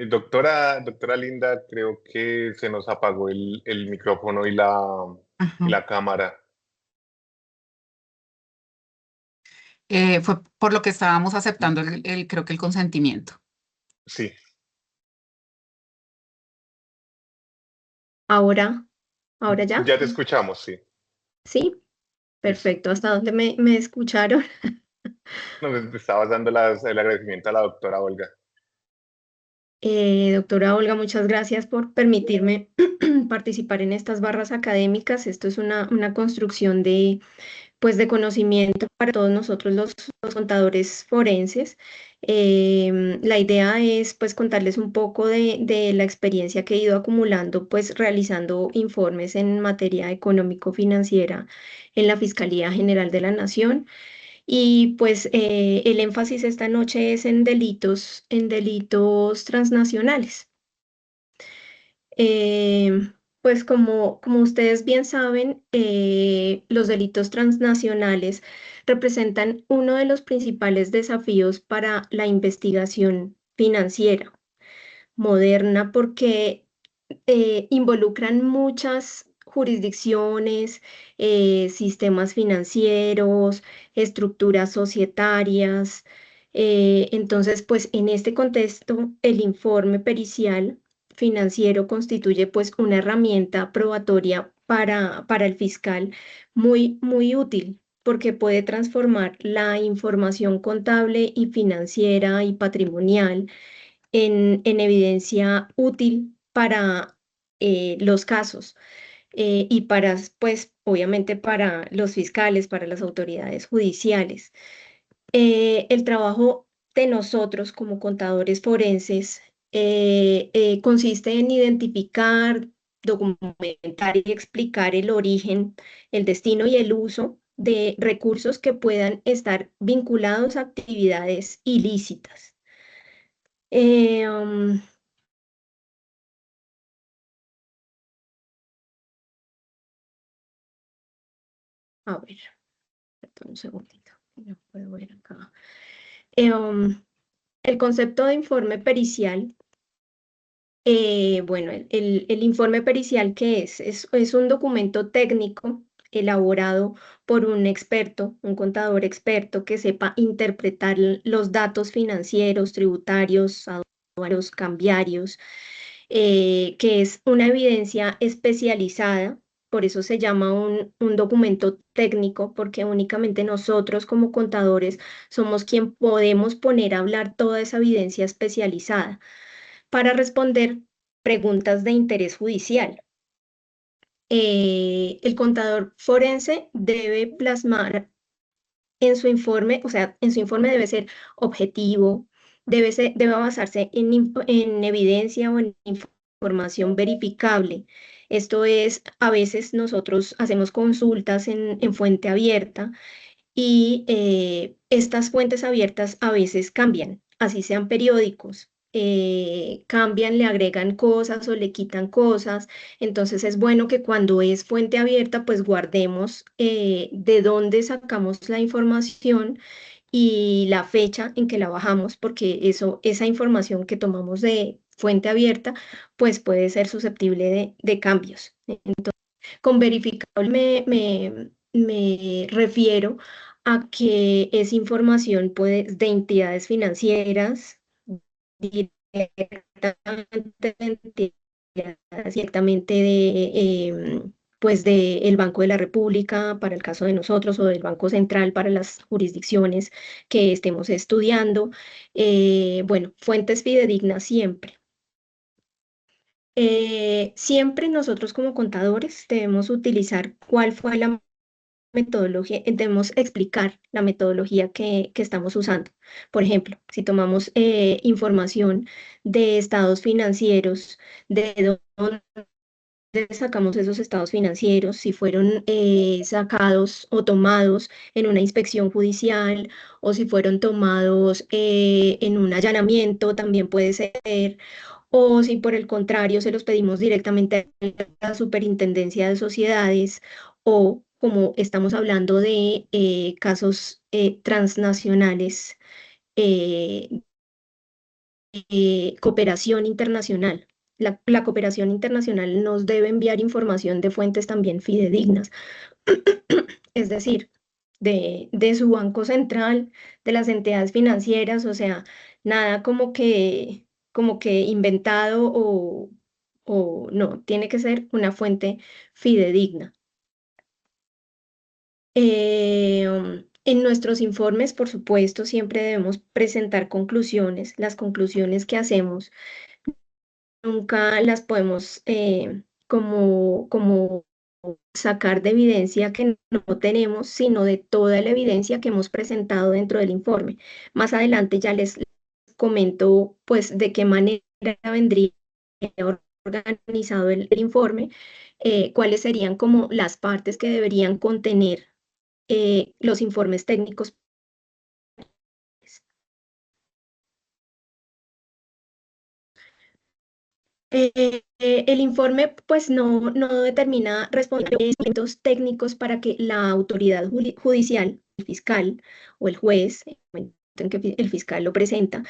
Doctora Linda, creo que se nos apagó el micrófono y Ajá. la cámara. Fue por lo que estábamos aceptando creo que el consentimiento. Sí, Ahora, ahora ya, ya te escuchamos, sí. sí, Listo. perfecto. ¿Hasta dónde me escucharon? Nos estabas dando el agradecimiento a la doctora Olga. Doctora Olga, muchas gracias por permitirme participar en estas barras académicas. Esto es una construcción pues, de conocimiento para todos nosotros los contadores forenses. La idea es pues contarles un poco de la experiencia que he ido acumulando pues realizando informes en materia económico-financiera en la Fiscalía General de la Nación. Y pues el énfasis esta noche es en delitos transnacionales. Pues como ustedes bien saben, los delitos transnacionales representan uno de los principales desafíos para la investigación financiera moderna porque involucran muchas jurisdicciones, sistemas financieros, estructuras societarias. Entonces, pues en este contexto, el informe pericial financiero constituye pues una herramienta probatoria para el fiscal muy útil porque puede transformar la información contable y financiera y patrimonial en evidencia útil para los casos y para, pues, obviamente para los fiscales, para las autoridades judiciales. El trabajo de nosotros como contadores forenses consiste en identificar, documentar y explicar el origen, el destino y el uso de recursos que puedan estar vinculados a actividades ilícitas. Eh, um, A ver, perdón un segundito, no puedo ver acá. Eh, um, el concepto de informe pericial, bueno, el informe pericial, ¿qué es? Es un documento técnico elaborado por un experto, un contador experto que sepa interpretar los datos financieros, tributarios, aduanarios, cambiarios, que es una evidencia especializada. Por eso se llama un documento técnico, porque únicamente nosotros como contadores somos quien podemos poner a hablar toda esa evidencia especializada para responder preguntas de interés judicial. El contador forense debe plasmar en su informe, o sea, en su informe debe ser objetivo, debe basarse en evidencia o en información verificable. Esto es, a veces nosotros hacemos consultas en fuente abierta y estas fuentes abiertas a veces cambian, así sean periódicos. Cambian, le agregan cosas o le quitan cosas. Entonces es bueno que cuando es fuente abierta, pues guardemos de dónde sacamos la información y la fecha en que la bajamos, porque esa información que tomamos de fuente abierta, pues puede ser susceptible de cambios. Con verificable me refiero a que es información pues, de entidades financieras, directamente de entidades, directamente pues del Banco de la República para el caso de nosotros o del Banco Central para las jurisdicciones que estemos estudiando. Bueno, fuentes fidedignas siempre. Siempre nosotros como contadores debemos utilizar cuál fue la metodología, debemos explicar la metodología que estamos usando. Por ejemplo, si tomamos información de estados financieros, de dónde sacamos esos estados financieros, si fueron sacados o tomados en una inspección judicial o si fueron tomados en un allanamiento, también puede ser, o si por el contrario se los pedimos directamente a la Superintendencia de Sociedades o como estamos hablando de casos transnacionales, cooperación internacional. La cooperación internacional nos debe enviar información de fuentes también fidedignas, es decir, de su banco central, de las entidades financieras, o sea, nada como que inventado o no, tiene que ser una fuente fidedigna. En nuestros informes, por supuesto, siempre debemos presentar conclusiones. Las conclusiones que hacemos nunca las podemos como sacar de evidencia que no tenemos, sino de toda la evidencia que hemos presentado dentro del informe. Más adelante ya les comento pues de qué manera vendría organizado el informe, cuáles serían como las partes que deberían contener los informes técnicos. El informe pues no determina requerimientos técnicos para que la autoridad judicial, el fiscal o el juez, en el momento en que el fiscal lo presenta,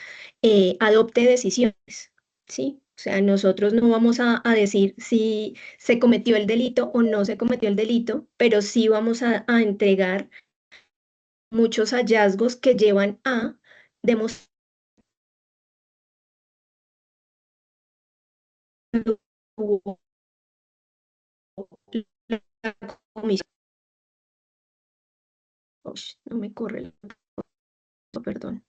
adopte decisiones, ¿sí? O sea, nosotros no vamos a decir si se cometió el delito o no se cometió el delito, pero sí vamos a entregar muchos hallazgos que llevan a demostrar que hubo la comisión. Ush, no me corre el perdón.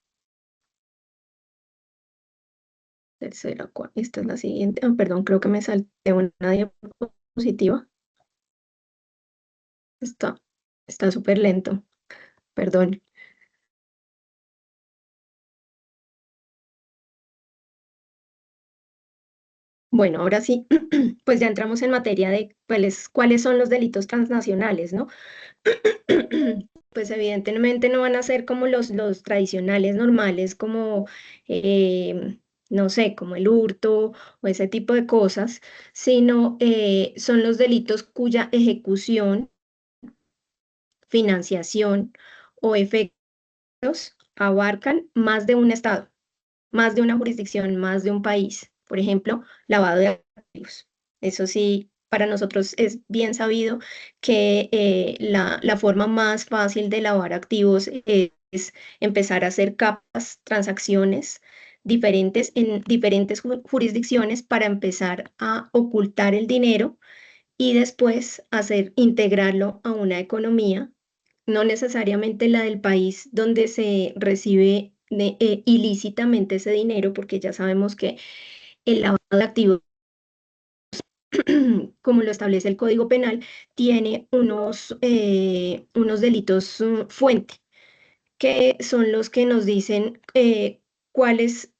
Tercera, esta es la siguiente. Ah, perdón, creo que me salté una diapositiva. Está súper lento, perdón. Bueno, ahora sí, pues ya entramos en materia de cuáles son los delitos transnacionales, ¿no? Pues evidentemente no van a ser como los tradicionales normales, como, no sé, como el hurto o ese tipo de cosas, sino son los delitos cuya ejecución, financiación o efectos abarcan más de un estado, más de una jurisdicción, más de un país. Por ejemplo, lavado de activos. Eso sí, para nosotros es bien sabido que la forma más fácil de lavar activos es empezar a hacer capas, transacciones diferentes en diferentes jurisdicciones para empezar a ocultar el dinero y después integrarlo a una economía, no necesariamente la del país donde se recibe ilícitamente ese dinero, porque ya sabemos que el lavado de activos, como lo establece el Código Penal, tiene unos delitos fuente, que son los que nos dicen cuáles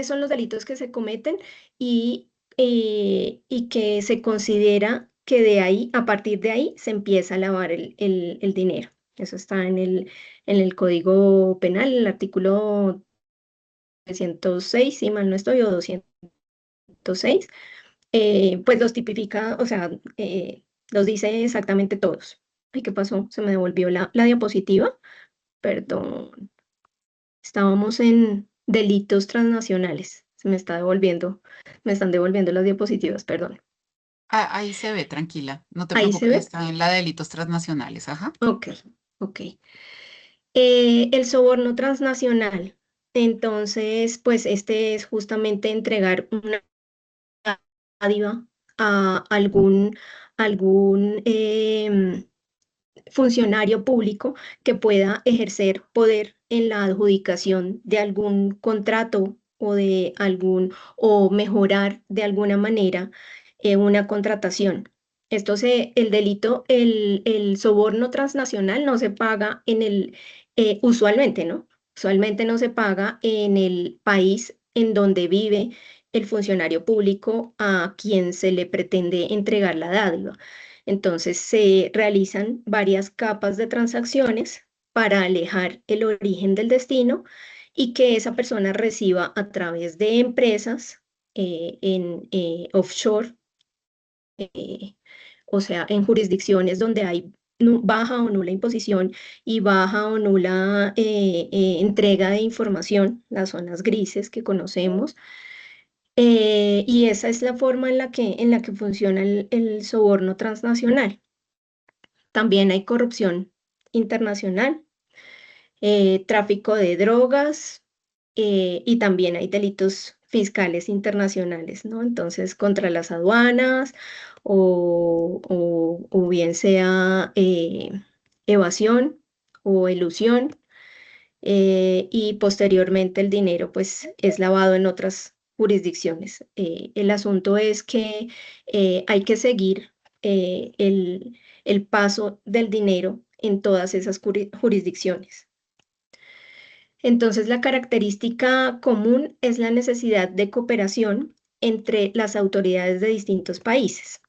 son los delitos que se cometen y que se considera que de ahí, a partir de ahí, se empieza a lavar el dinero. Eso está en el Código Penal, el artículo 306, si mal no estoy, o 206, pues los tipifica, o sea, los dice exactamente todos. Ay, ¿qué pasó? Se me devolvió la diapositiva. Perdón. Estábamos en delitos transnacionales. Me están devolviendo las diapositivas, perdón. Ahí se ve, tranquila, no te Ahí se preocupes, ve. está en la de delitos transnacionales, ajá. Ok, ok. El soborno transnacional. Entonces, pues este es justamente entregar una dádiva a algún funcionario público que pueda ejercer poder en la adjudicación de algún contrato o mejorar de alguna manera una contratación. El soborno transnacional no se paga usualmente, ¿no? Usualmente no se paga en el país en donde vive el funcionario público a quien se le pretende entregar la dádiva. Entonces se realizan varias capas de transacciones para alejar el origen del destino y que esa persona reciba a través de empresas en offshore, eh, o sea, en jurisdicciones donde hay baja o nula imposición y baja o nula entrega de información, las zonas grises que conocemos. Y esa es la forma en la que funciona el soborno transnacional. También hay corrupción internacional, tráfico de drogas, y también hay delitos fiscales internacionales, ¿no? Entonces, contra las aduanas o bien sea evasión o elusión, y posteriormente el dinero pues es lavado en otras jurisdicciones. El asunto es que hay que seguir el paso del dinero en todas esas jurisdicciones. Entonces, la característica común es la necesidad de cooperación entre las autoridades de distintos países.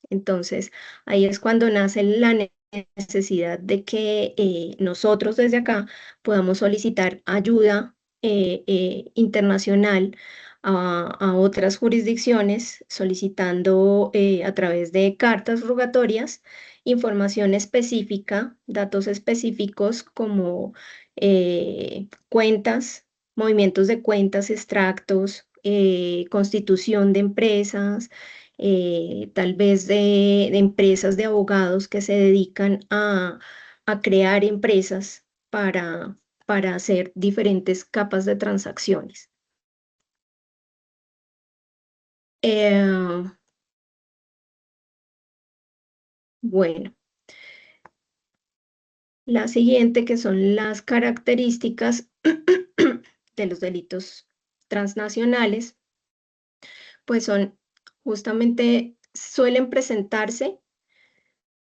Entonces, ahí es cuando nace la necesidad de que nosotros desde acá podamos solicitar ayuda internacional a otras jurisdicciones, solicitando a través de cartas rogatorias información específica, datos específicos como cuentas, movimientos de cuentas, extractos, constitución de empresas, tal vez de empresas de abogados que se dedican a crear empresas para hacer diferentes capas de transacciones. Bueno, la siguiente que son las características de los delitos transnacionales, pues son justamente, suelen presentarse,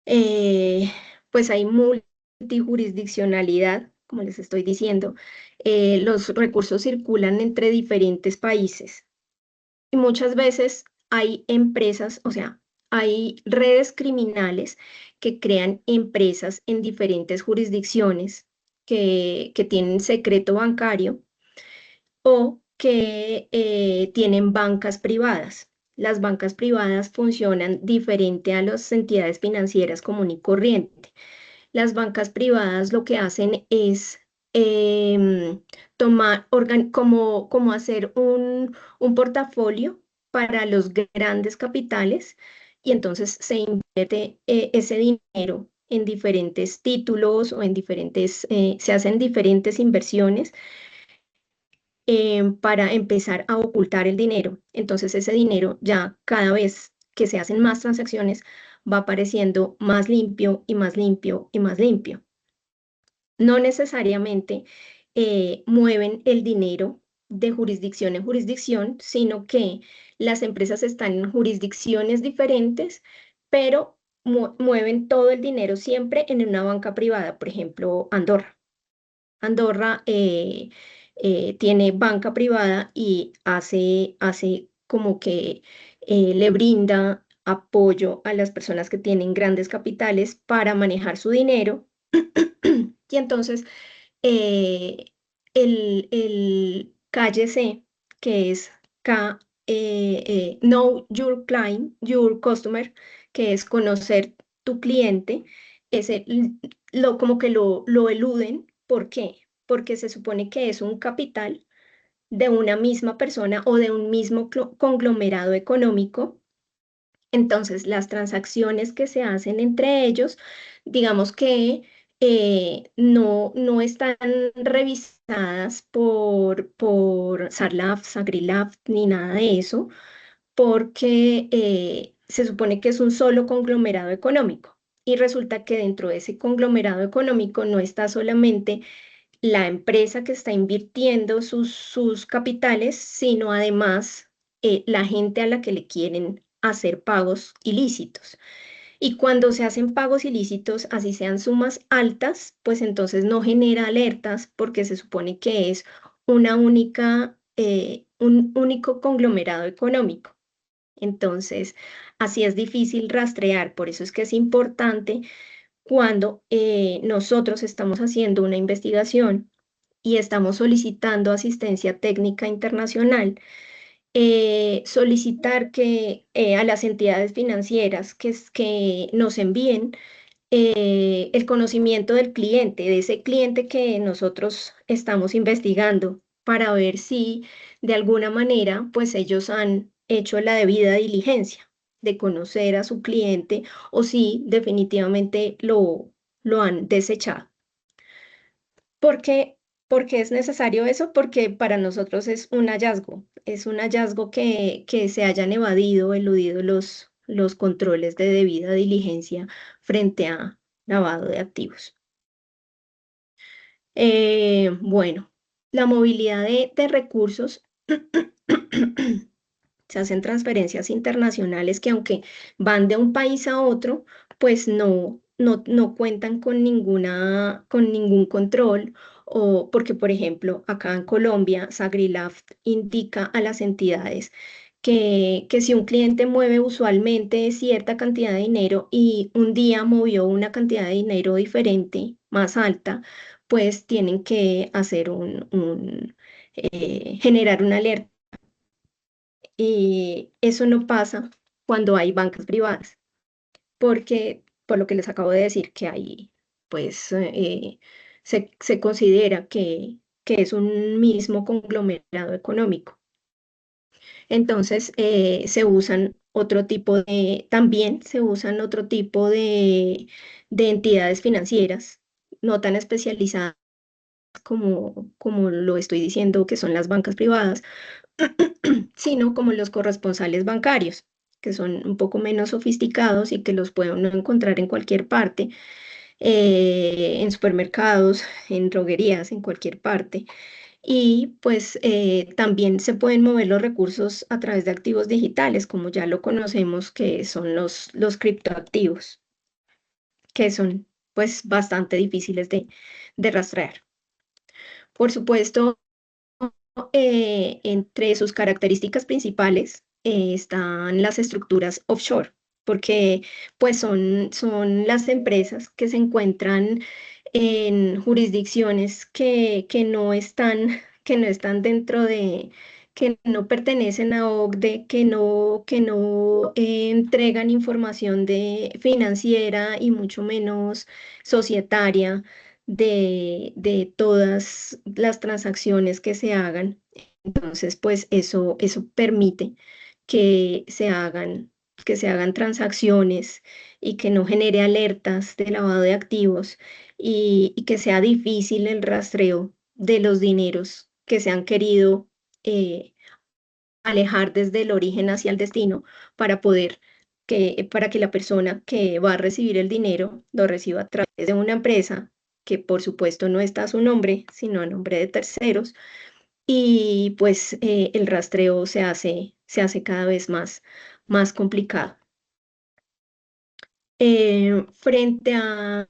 pues hay multijurisdiccionalidad, como les estoy diciendo, los recursos circulan entre diferentes países y muchas veces hay empresas, o sea, hay redes criminales que crean empresas en diferentes jurisdicciones que tienen secreto bancario o que tienen bancas privadas. Las bancas privadas funcionan diferente a las entidades financieras común y corriente. Las bancas privadas lo que hacen es tomar, como hacer un portafolio para los grandes capitales y entonces se invierte ese dinero en diferentes títulos o en diferentes, se hacen diferentes inversiones para empezar a ocultar el dinero. Entonces ese dinero ya cada vez que se hacen más transacciones va apareciendo más limpio y más limpio y más limpio. No necesariamente mueven el dinero de jurisdicción en jurisdicción, sino que las empresas están en jurisdicciones diferentes, pero mueven todo el dinero siempre en una banca privada, por ejemplo, Andorra. Andorra tiene banca privada y hace como que le brinda apoyo a las personas que tienen grandes capitales para manejar su dinero. Y entonces eh, el KYC, que es Know Your Client, Your Customer, que es conocer tu cliente, ese, como que lo eluden. ¿Por qué? Porque se supone que es un capital de una misma persona o de un mismo conglomerado económico. Entonces, las transacciones que se hacen entre ellos, digamos que no están revisadas por SARLAF, SAGRILAF, ni nada de eso, porque se supone que es un solo conglomerado económico. Y resulta que dentro de ese conglomerado económico no está solamente la empresa que está invirtiendo sus capitales, sino además la gente a la que le quieren hacer pagos ilícitos. Y cuando se hacen pagos ilícitos, así sean sumas altas, pues entonces no genera alertas porque se supone que es un único conglomerado económico. Entonces, así es difícil rastrear, por eso es que es importante cuando nosotros estamos haciendo una investigación y estamos solicitando asistencia técnica internacional, solicitar que a las entidades financieras que nos envíen el conocimiento del cliente, de ese cliente que nosotros estamos investigando, para ver si de alguna manera, pues ellos han hecho la debida diligencia de conocer a su cliente o si definitivamente lo han desechado. ¿Por qué? Porque es necesario eso, porque para nosotros es un hallazgo que se hayan eludido los controles de debida diligencia frente a lavado de activos. Bueno, la movilidad de recursos, se hacen transferencias internacionales que aunque van de un país a otro, pues no cuentan con ningún control, o porque, por ejemplo, acá en Colombia, SagriLaft indica a las entidades que si un cliente mueve usualmente cierta cantidad de dinero y un día movió una cantidad de dinero diferente, más alta, pues tienen que hacer generar una alerta. Y eso no pasa cuando hay bancas privadas, porque por lo que les acabo de decir, que ahí pues se considera que es un mismo conglomerado económico. Entonces también se usan otro tipo de entidades financieras, no tan especializadas como lo estoy diciendo, que son las bancas privadas, sino como los corresponsales bancarios, que son un poco menos sofisticados y que los puede uno encontrar en cualquier parte, en supermercados, en droguerías, en cualquier parte. Y pues también se pueden mover los recursos a través de activos digitales, como ya lo conocemos, que son los criptoactivos, que son pues bastante difíciles de rastrear. Por supuesto, entre sus características principales están las estructuras offshore, porque pues son las empresas que se encuentran en jurisdicciones que no están que no pertenecen a OCDE, que no entregan información financiera y mucho menos societaria de todas las transacciones que se hagan. Entonces, pues eso permite que que se hagan transacciones y que no genere alertas de lavado de activos y que sea difícil el rastreo de los dineros que se han querido eh, alejar desde el origen hacia el destino para para que la persona que va a recibir el dinero lo reciba a través de una empresa que por supuesto no está a su nombre, sino a nombre de terceros, y pues el rastreo se hace cada vez más complicado. Frente a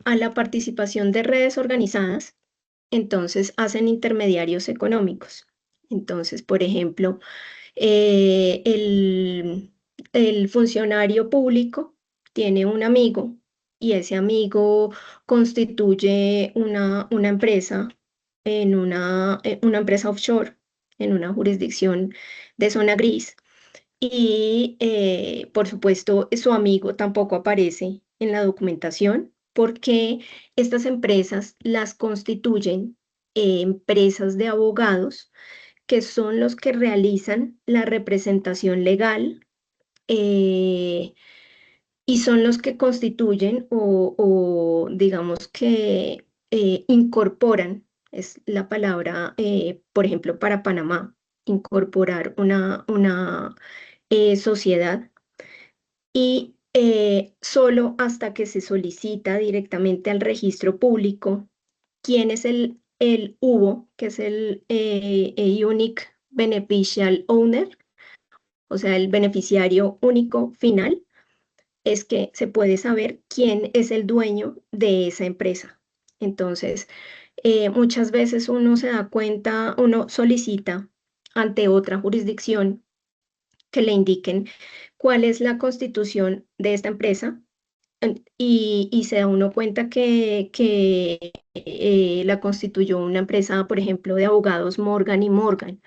la participación de redes organizadas, entonces hacen intermediarios económicos. Entonces, por ejemplo, eh, el, el funcionario público tiene un amigo y ese amigo constituye una empresa una empresa offshore en una jurisdicción de zona gris. Y por supuesto, su amigo tampoco aparece en la documentación porque estas empresas las constituyen empresas de abogados que son los que realizan la representación legal eh, y son los que constituyen o digamos que incorporan, es la palabra, por ejemplo, para Panamá, incorporar una sociedad y solo hasta que se solicita directamente al registro público quién es el UBO, que es el Unique Beneficial Owner, o sea, el beneficiario único final, es que se puede saber quién es el dueño de esa empresa. Entonces, muchas veces uno se da cuenta, uno solicita ante otra jurisdicción que le indiquen cuál es la constitución de esta empresa y se da uno cuenta que la constituyó una empresa, por ejemplo, de abogados Morgan y Morgan.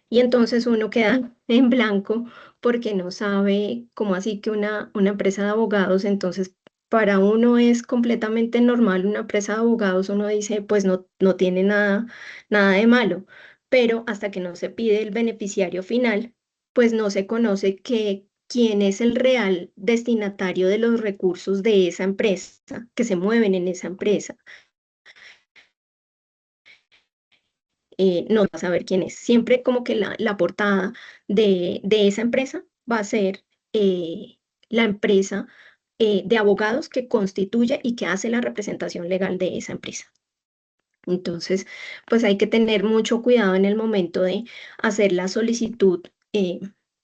Y entonces uno queda en blanco porque no sabe cómo así que una empresa de abogados entonces para uno es completamente normal una empresa de abogados, uno dice, pues no tiene nada de malo, pero hasta que no se pide el beneficiario final, pues no se conoce quién es el real destinatario de los recursos de esa empresa, que se mueven en esa empresa. No vas a saber quién es. Siempre como que la portada de esa empresa va a ser la empresa de abogados que constituye y que hace la representación legal de esa empresa. Entonces, pues hay que tener mucho cuidado en el momento de hacer la solicitud.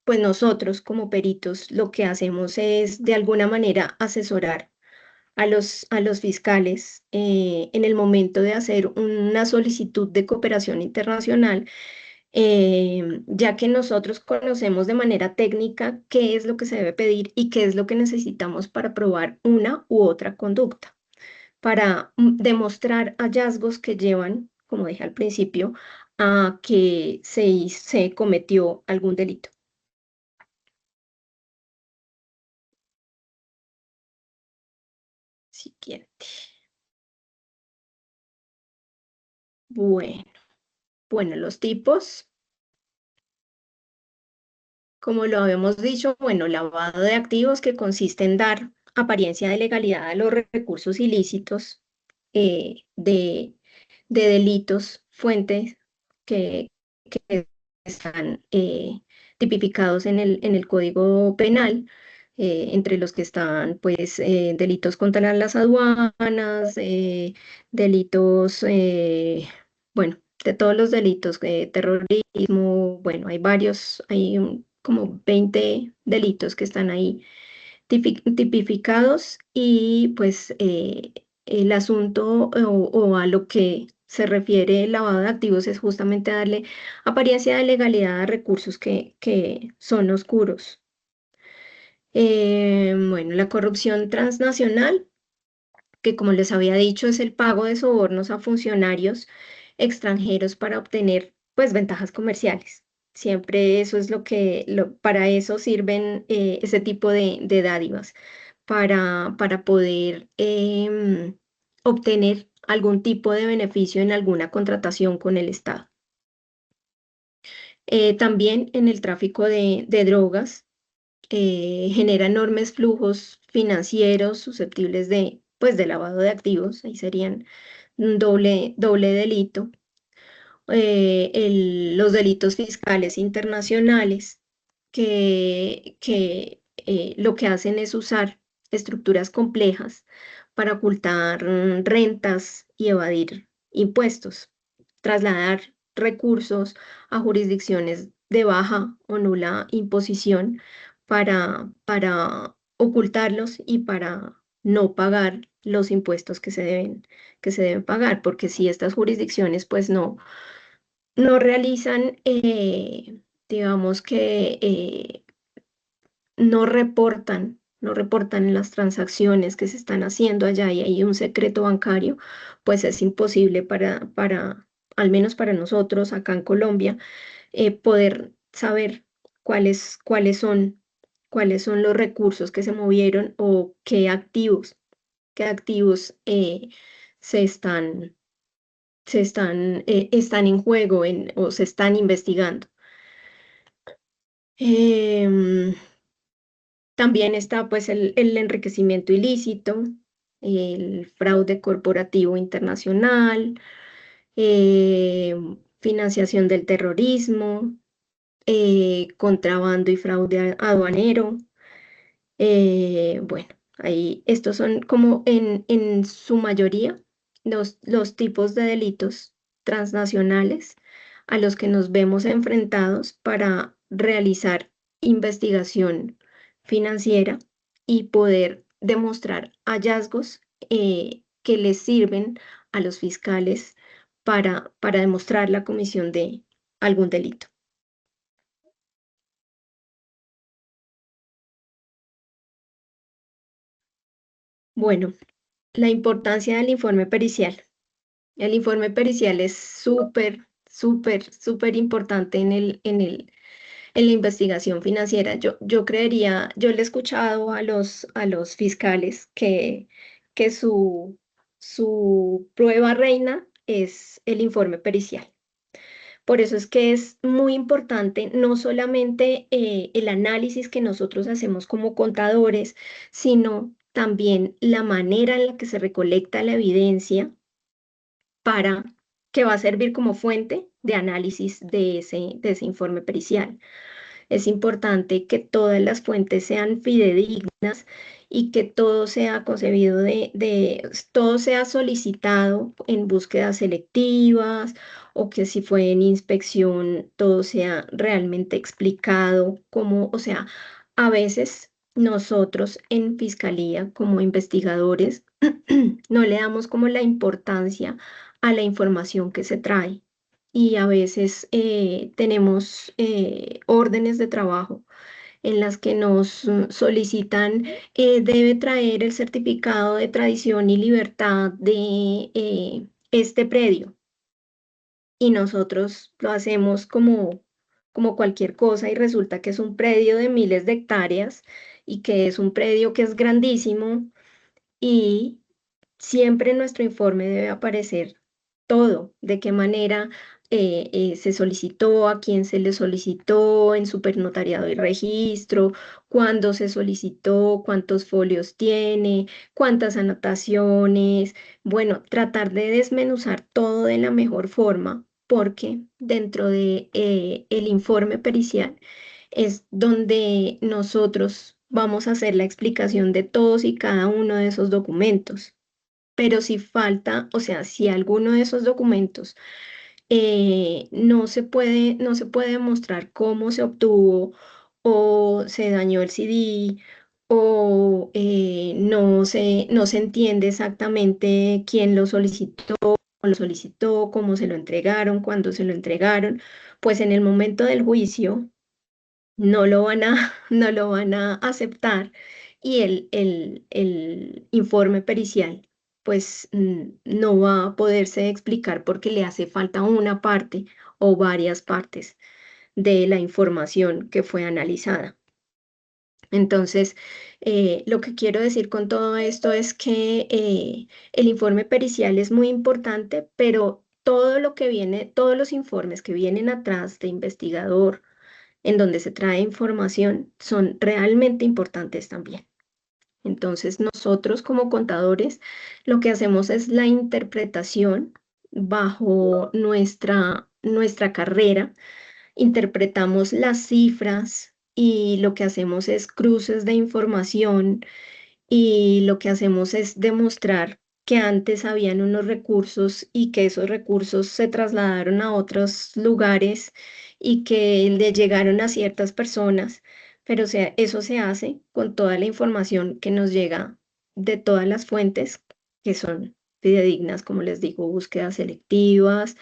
Pues nosotros como peritos lo que hacemos es de alguna manera asesorar a los fiscales en el momento de hacer una solicitud de cooperación internacional, ya que nosotros conocemos de manera técnica qué es lo que se debe pedir y qué es lo que necesitamos para probar una u otra conducta, para demostrar hallazgos que llevan, como dije al principio, a que se cometió algún delito. Siguiente. Bueno, bueno, los tipos. Como lo habíamos dicho, bueno, lavado de activos que consiste en dar apariencia de legalidad a los recursos ilícitos de delitos, fuentes que están tipificados en el Código Penal, entre los que están, pues, delitos contra las aduanas, delitos, bueno, de todos los delitos, terrorismo, bueno, hay varios, hay como 20 delitos que están ahí tipificados y pues el asunto o a lo que se refiere el lavado de activos es justamente darle apariencia de legalidad a recursos que son oscuros. Bueno, la corrupción transnacional, que como les había dicho, es el pago de sobornos a funcionarios extranjeros para obtener, pues, ventajas comerciales. Siempre eso es para eso sirven ese tipo de dádivas, para poder obtener algún tipo de beneficio en alguna contratación con el Estado. También en el tráfico de drogas genera enormes flujos financieros susceptibles pues, de lavado de activos, ahí serían un doble delito. Los delitos fiscales internacionales que lo que hacen es usar estructuras complejas para ocultar rentas y evadir impuestos, trasladar recursos a jurisdicciones de baja o nula imposición para ocultarlos y para no pagar los impuestos que se deben pagar, porque si estas jurisdicciones pues no realizan, digamos que no reportan las transacciones que se están haciendo allá y hay un secreto bancario, pues es imposible al menos para nosotros acá en Colombia, poder saber cuáles son los recursos que se movieron o qué activos se están en juego o se están investigando. Em, También está pues el enriquecimiento ilícito, el fraude corporativo internacional, financiación del terrorismo, contrabando y fraude aduanero. Bueno, ahí estos son como en su mayoría los tipos de delitos transnacionales a los que nos vemos enfrentados para realizar investigación financiera y poder demostrar hallazgos que les sirven a los fiscales para demostrar la comisión de algún delito. Bueno, la importancia del informe pericial. El informe pericial es súper, súper, súper importante en la investigación financiera. Yo creería, yo le he escuchado a los fiscales que su prueba reina es el informe pericial. Por eso es que es muy importante no solamente el análisis que nosotros hacemos como contadores, sino también la manera en la que se recolecta la evidencia para que va a servir como fuente de análisis de ese informe pericial. Es importante que todas las fuentes sean fidedignas y que todo sea concebido todo sea solicitado en búsquedas selectivas o que si fue en inspección todo sea realmente explicado como, o sea, a veces nosotros en fiscalía como investigadores no le damos como la importancia a la información que se trae y a veces tenemos órdenes de trabajo en las que nos solicitan, debe traer el certificado de tradición y libertad de este predio y nosotros lo hacemos como cualquier cosa y resulta que es un predio de miles de hectáreas y que es un predio que es grandísimo y siempre en nuestro informe debe aparecer todo, de qué manera se solicitó, a quién se le solicitó, en supernotariado y registro, cuándo se solicitó, cuántos folios tiene, cuántas anotaciones. Bueno, tratar de desmenuzar todo de la mejor forma, porque dentro de el informe pericial es donde nosotros vamos a hacer la explicación de todos y cada uno de esos documentos. Pero si falta, o sea, si alguno de esos documentos no se puede mostrar cómo se obtuvo o se dañó el CD o no se entiende exactamente quién lo solicitó, cómo se lo entregaron, cuándo se lo entregaron, pues en el momento del juicio no lo van a aceptar y el informe pericial pues no va a poderse explicar porque le hace falta una parte o varias partes de la información que fue analizada. Entonces, lo que quiero decir con todo esto es que el informe pericial es muy importante, pero todo lo que viene, todos los informes que vienen atrás de investigador, en donde se trae información son realmente importantes también. Entonces, nosotros como contadores lo que hacemos es la interpretación bajo nuestra carrera, interpretamos las cifras y lo que hacemos es cruces de información y lo que hacemos es demostrar que antes habían unos recursos y que esos recursos se trasladaron a otros lugares y que le llegaron a ciertas personas, pero o sea, eso se hace con toda la información que nos llega de todas las fuentes que son fidedignas, como les digo, búsquedas selectivas,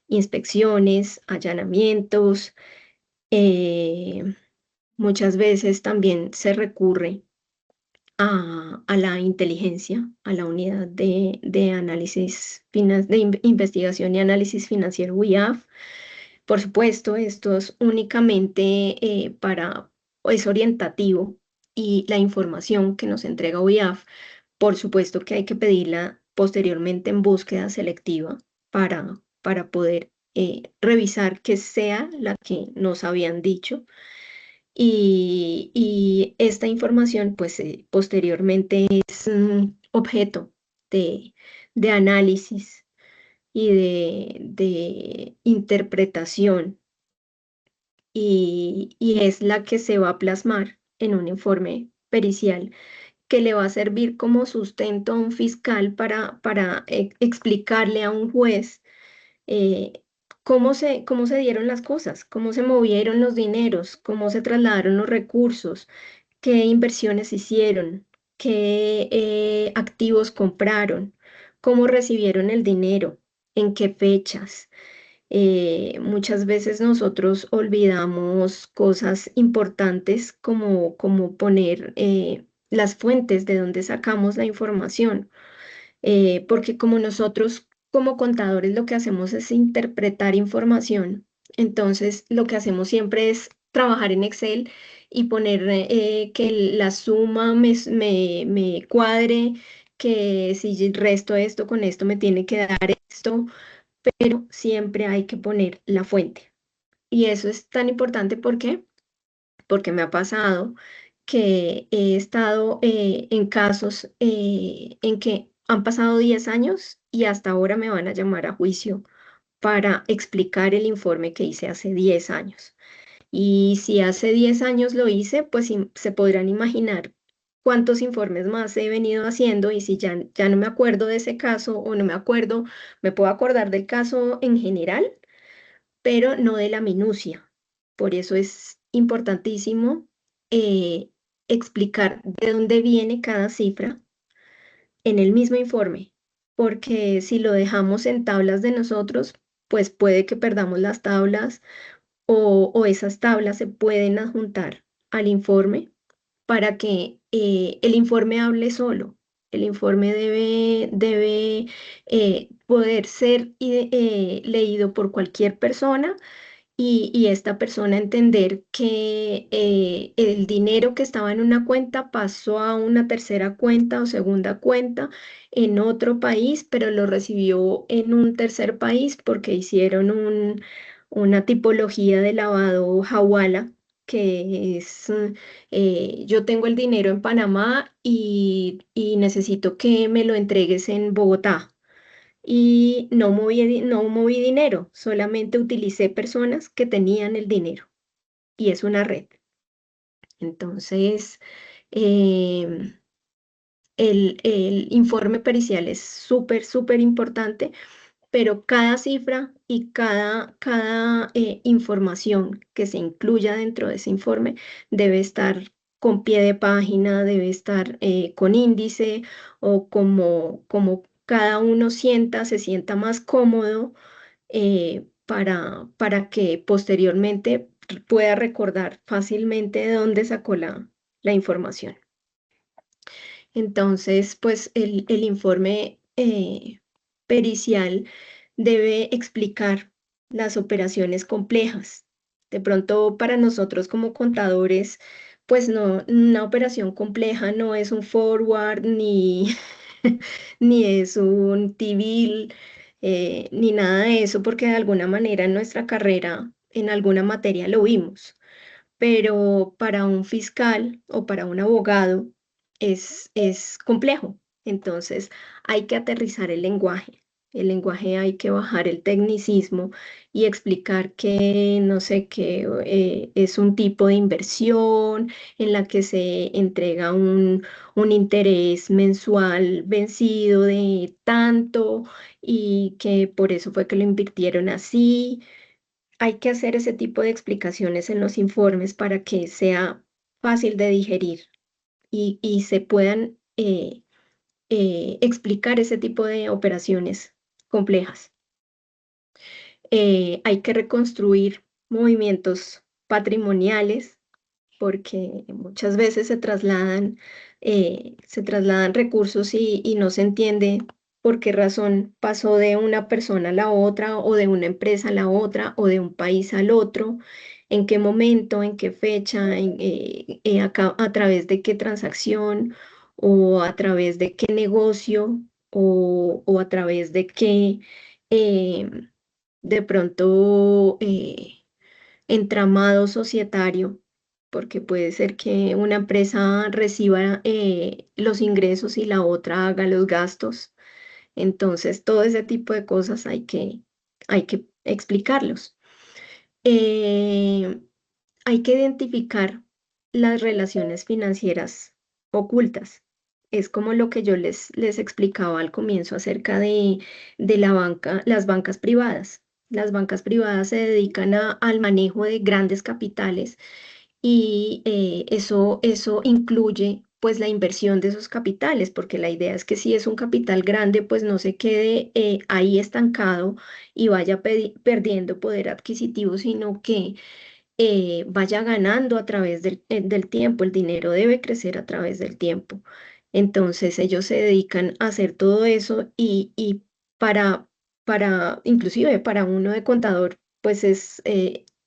inspecciones, allanamientos. eh, Muchas veces también se recurre a la inteligencia, a la unidad de análisis, investigación y análisis financiero UIAF. Por supuesto, esto es únicamente es orientativo y la información que nos entrega UIAF, por supuesto que hay que pedirla posteriormente en búsqueda selectiva para poder revisar que sea la que nos habían dicho y esta información, pues posteriormente es objeto de, de análisis y de interpretación y es la que se va a plasmar en un informe pericial que le va a servir como sustento a un fiscal para explicarle a un juez eh, cómo se dieron las cosas, cómo se movieron los dineros, cómo se trasladaron los recursos, qué inversiones hicieron, qué activos compraron, cómo recibieron el dinero, en qué fechas. Muchas veces nosotros olvidamos cosas importantes como poner las fuentes de donde sacamos la información porque como nosotros como contadores lo que hacemos es interpretar información, entonces lo que hacemos siempre es trabajar en Excel y poner que la suma me cuadre, que si resto esto con esto me tiene que dar esto, pero siempre hay que poner la fuente. Y eso es tan importante porque me ha pasado que he estado en casos en que han pasado 10 años y hasta ahora me van a llamar a juicio para explicar el informe que hice hace 10 años. Y si hace 10 años lo hice, pues se podrán imaginar cuántos informes más he venido haciendo y si ya no me acuerdo de ese caso o no me acuerdo, me puedo acordar del caso en general, pero no de la minucia. Por eso es importantísimo eh, explicar de dónde viene cada cifra en el mismo informe, porque si lo dejamos en tablas de nosotros, pues puede que perdamos las tablas o esas tablas se pueden adjuntar al informe para que el informe hable solo. El informe debe poder ser leído por cualquier persona y esta persona entender que el dinero que estaba en una cuenta pasó a una tercera cuenta o segunda cuenta en otro país, pero lo recibió en un tercer país porque hicieron una tipología de lavado hawala, que es, yo tengo el dinero en Panamá y necesito que me lo entregues en Bogotá y no moví dinero, solamente utilicé personas que tenían el dinero y es una red. Entonces, em, el informe pericial es súper, súper importante, pero cada cifra y cada información que se incluya dentro de ese informe debe estar con pie de página, debe estar con índice o como cada uno se sienta más cómodo para que posteriormente pueda recordar fácilmente de dónde sacó la información. Entonces, pues el informe pericial debe explicar las operaciones complejas. De pronto, para nosotros como contadores, pues no, una operación compleja no es un forward ni, ni es un T-bill, ni nada de eso, porque de alguna manera en nuestra carrera, en alguna materia lo vimos, pero para un fiscal o para un abogado es complejo. Entonces hay que aterrizar el lenguaje. El lenguaje hay que bajar el tecnicismo y explicar que, no sé, que es un tipo de inversión en la que se entrega un interés mensual vencido de tanto y que por eso fue que lo invirtieron así. Hay que hacer ese tipo de explicaciones en los informes para que sea fácil de digerir y se puedan explicar ese tipo de operaciones complejas. Hay que reconstruir movimientos patrimoniales porque muchas veces se trasladan recursos y no se entiende por qué razón pasó de una persona a la otra, o de una empresa a la otra, o de un país al otro, en qué momento, en qué fecha, a través de qué transacción, o a través de qué negocio, o a través de qué, eh, de pronto, entramado societario, porque puede ser que una empresa reciba los ingresos y la otra haga los gastos. Entonces, todo ese tipo de cosas hay que explicarlos. Eh, Hay que identificar las relaciones financieras ocultas. Es como lo que yo les explicaba al comienzo acerca de la banca, las bancas privadas. Las bancas privadas se dedican al manejo de grandes capitales y eso incluye pues la inversión de esos capitales, porque la idea es que si es un capital grande, pues no se quede ahí estancado y vaya perdiendo poder adquisitivo, sino que vaya ganando a través del tiempo. El dinero debe crecer a través del tiempo. Entonces ellos se dedican a hacer todo eso y para, inclusive para uno de contador, pues es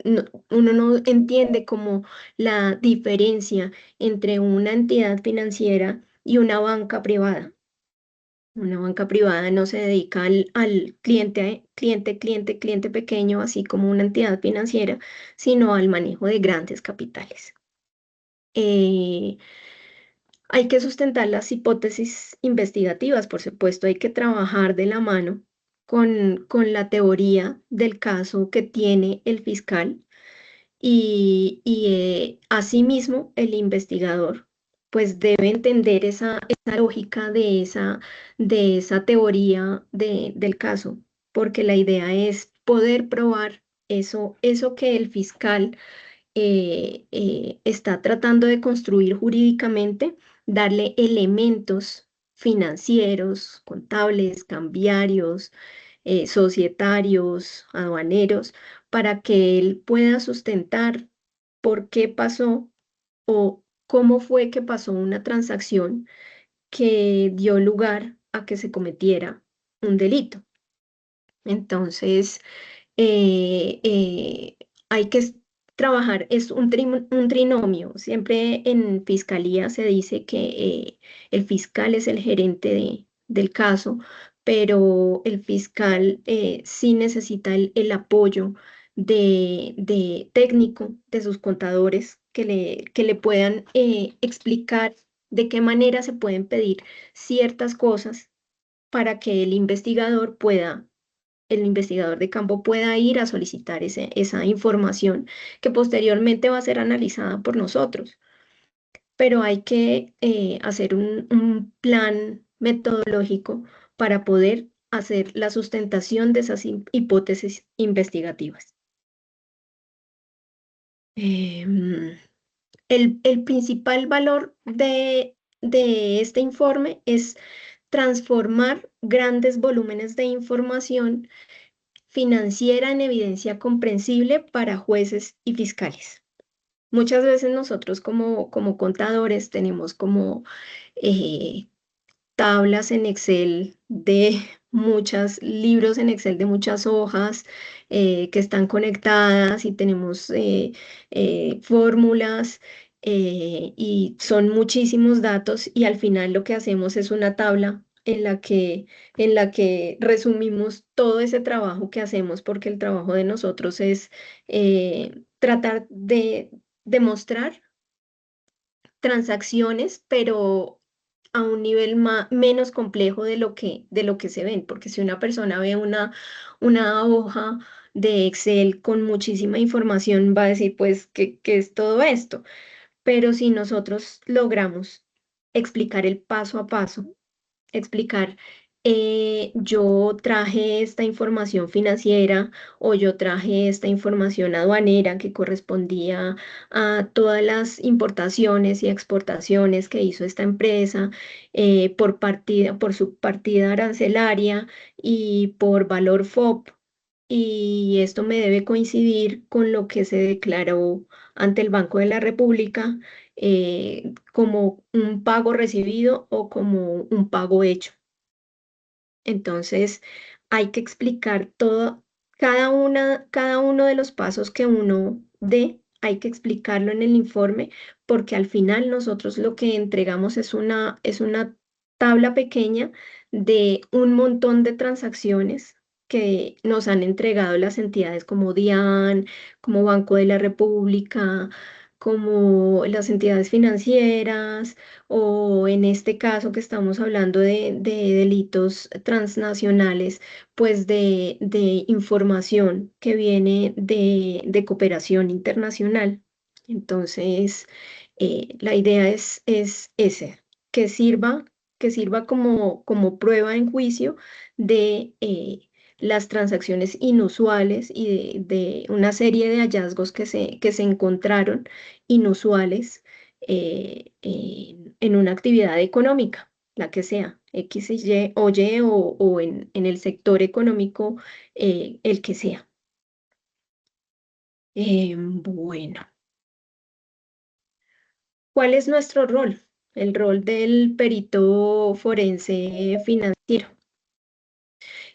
uno no entiende como la diferencia entre una entidad financiera y una banca privada. Una banca privada no se dedica al cliente pequeño, así como una entidad financiera, sino al manejo de grandes capitales. Eh, Hay que sustentar las hipótesis investigativas, por supuesto, hay que trabajar de la mano con la teoría del caso que tiene el fiscal y asimismo el investigador pues debe entender esa lógica de esa teoría del caso, porque la idea es poder probar eso que el fiscal está tratando de construir jurídicamente, darle elementos financieros, contables, cambiarios, societarios, aduaneros, para que él pueda sustentar por qué pasó o cómo fue que pasó una transacción que dio lugar a que se cometiera un delito. Entonces, hay que trabajar, es un trinomio. Siempre en fiscalía se dice que el fiscal es el gerente del caso, pero el fiscal sí necesita el apoyo de técnico, de sus contadores, que le puedan explicar de qué manera se pueden pedir ciertas cosas para que el investigador de campo pueda ir a solicitar esa información que posteriormente va a ser analizada por nosotros. Pero hay que hacer un plan metodológico para poder hacer la sustentación de esas hipótesis investigativas. El principal valor de este informe es transformar grandes volúmenes de información financiera en evidencia comprensible para jueces y fiscales. Muchas veces nosotros como contadores tenemos como eh, tablas en Excel de muchos libros en Excel de muchas hojas que están conectadas y tenemos fórmulas y son muchísimos datos y al final lo que hacemos es una tabla en la que resumimos todo ese trabajo que hacemos porque el trabajo de nosotros es tratar de demostrar transacciones, pero a un nivel menos complejo de lo que se ven, porque si una persona ve una hoja de Excel con muchísima información, va a decir, pues, ¿qué es todo esto? Pero si nosotros logramos explicar el paso a paso, explicar, yo traje esta información financiera o yo traje esta información aduanera que correspondía a todas las importaciones y exportaciones que hizo esta empresa por su partida arancelaria y por valor FOB. Y esto me debe coincidir con lo que se declaró ante el Banco de la República como un pago recibido o como un pago hecho. Entonces, hay que explicar todo, cada uno de los pasos que uno dé, hay que explicarlo en el informe, porque al final nosotros lo que entregamos es una tabla pequeña de un montón de transacciones que nos han entregado las entidades como DIAN, como Banco de la República, como las entidades financieras o en este caso que estamos hablando de delitos transnacionales, pues de información que viene de cooperación internacional. Entonces, la idea es ese, que sirva como prueba en juicio de las transacciones inusuales y de una serie de hallazgos que se encontraron inusuales en una actividad económica, la que sea, X, Y o en el sector económico, el que sea. Bueno, ¿cuál es nuestro rol? El rol del perito forense financiero.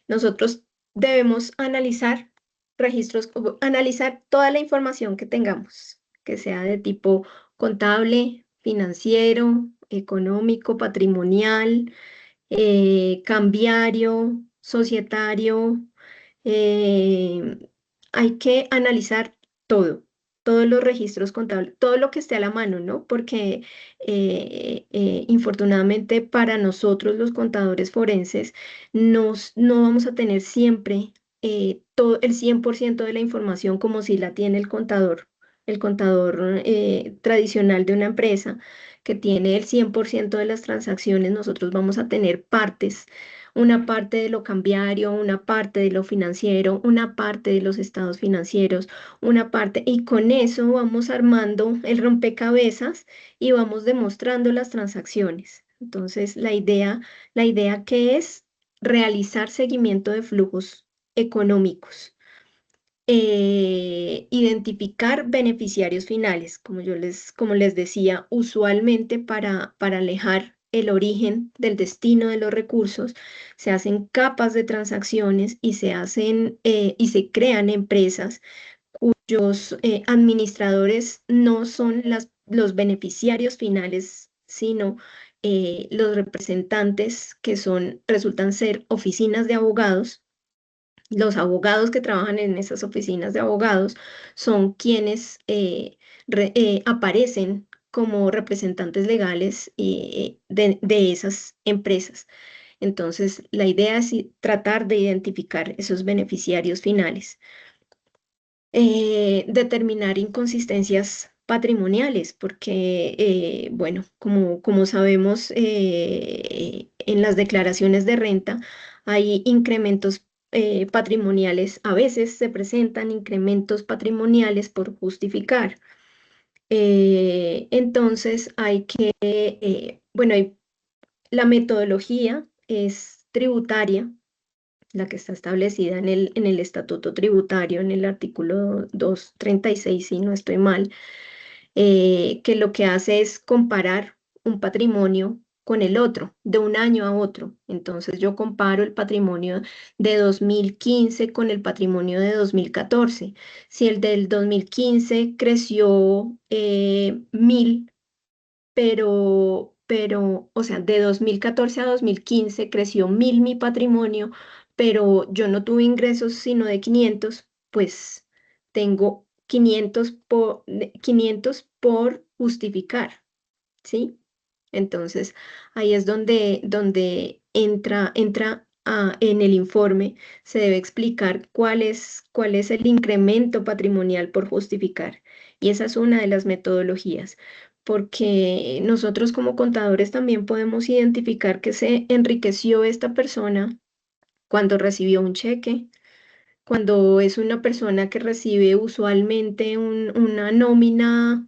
Nosotros debemos analizar, registros, analizar toda la información que tengamos, que sea de tipo contable, financiero, económico, patrimonial, cambiario, societario. eh, Hay que analizar todo, todos los registros contables, todo lo que esté a la mano, ¿no? Porque infortunadamente para nosotros los contadores forenses no vamos a tener siempre todo el 100% de la información como si la tiene el contador tradicional de una empresa que tiene el 100% de las transacciones. Nosotros vamos a tener partes, una parte de lo cambiario, una parte de lo financiero, una parte de los estados financieros, una parte, y con eso vamos armando el rompecabezas y vamos demostrando las transacciones. Entonces, la idea que es realizar seguimiento de flujos económicos, identificar beneficiarios finales, como les decía, usualmente para alejar el origen del destino de los recursos, se hacen capas de transacciones y y se crean empresas cuyos administradores no son los beneficiarios finales, sino los representantes resultan ser oficinas de abogados. Los abogados que trabajan en esas oficinas de abogados son quienes aparecen como representantes legales de esas empresas. Entonces, la idea es tratar de identificar esos beneficiarios finales. Determinar inconsistencias patrimoniales, porque, bueno, como sabemos, en las declaraciones de renta hay incrementos patrimoniales, a veces se presentan incrementos patrimoniales por justificar. Entonces bueno, la metodología es tributaria, la que está establecida en el estatuto tributario, en el artículo 236, si no estoy mal, que lo que hace es comparar un patrimonio con el otro, de un año a otro. Entonces yo comparo el patrimonio de 2015 con el patrimonio de 2014. Si el del 2015 creció 1000, o sea, de 2014 a 2015 creció 1000 mi patrimonio, pero yo no tuve ingresos sino de 500, pues tengo 500 por justificar, ¿sí? Entonces, ahí es donde entra en el informe, se debe explicar cuál es el incremento patrimonial por justificar. Y esa es una de las metodologías, porque nosotros como contadores también podemos identificar que se enriqueció esta persona cuando recibió un cheque, cuando es una persona que recibe usualmente una nómina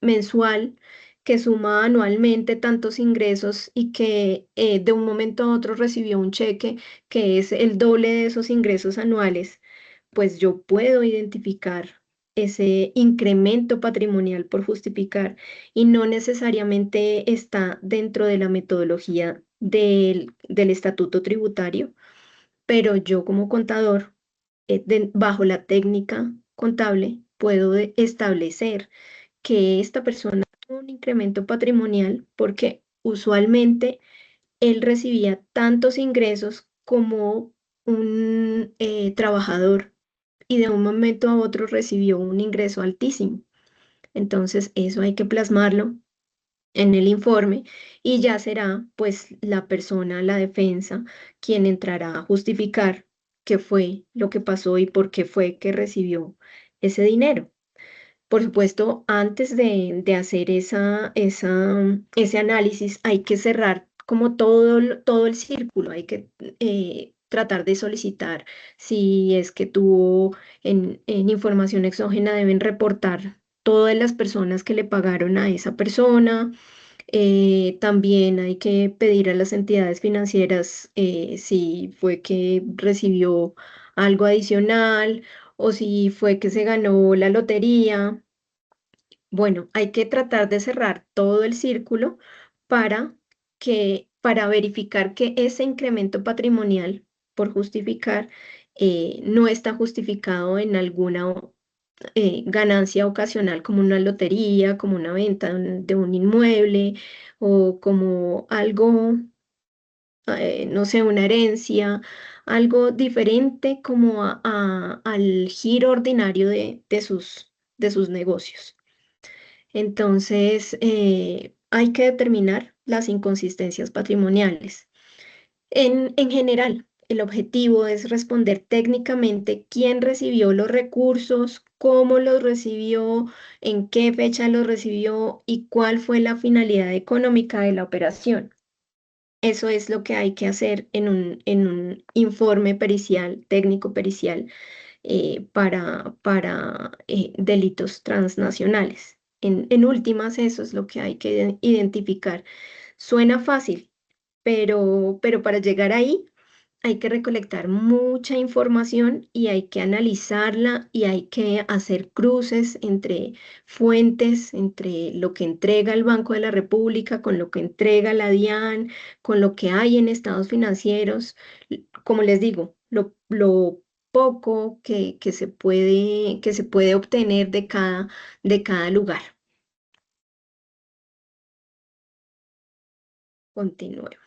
mensual que suma anualmente tantos ingresos y que de un momento a otro recibió un cheque que es el doble de esos ingresos anuales, pues yo puedo identificar ese incremento patrimonial por justificar y no necesariamente está dentro de la metodología del estatuto tributario, pero yo como contador, bajo la técnica contable, puedo establecer que esta persona tuvo un incremento patrimonial porque usualmente él recibía tantos ingresos como un trabajador y de un momento a otro recibió un ingreso altísimo. Entonces, eso hay que plasmarlo en el informe y ya será pues la persona, la defensa, quien entrará a justificar qué fue lo que pasó y por qué fue que recibió ese dinero. Por supuesto, antes de hacer ese análisis, hay que cerrar como todo el círculo, hay que tratar de solicitar si es que tuvo en información exógena, deben reportar todas las personas que le pagaron a esa persona. También hay que pedir a las entidades financieras si fue que recibió algo adicional o si fue que se ganó la lotería. Bueno, hay que tratar de cerrar todo el círculo para para verificar que ese incremento patrimonial por justificar no está justificado en alguna ganancia ocasional como una lotería, como una venta de un inmueble o como algo, no sé, una herencia, algo diferente como al giro ordinario de sus negocios. Entonces, hay que determinar las inconsistencias patrimoniales. En general, el objetivo es responder técnicamente quién recibió los recursos, cómo los recibió, en qué fecha los recibió y cuál fue la finalidad económica de la operación. Eso es lo que hay que hacer en un informe pericial, técnico pericial, para delitos transnacionales. En últimas, eso es lo que hay que identificar. Suena fácil, pero para llegar ahí hay que recolectar mucha información y hay que analizarla y hay que hacer cruces entre fuentes, entre lo que entrega el Banco de la República, con lo que entrega la DIAN, con lo que hay en estados financieros. Como les digo, lo poco que se puede obtener de cada lugar. Continuemos.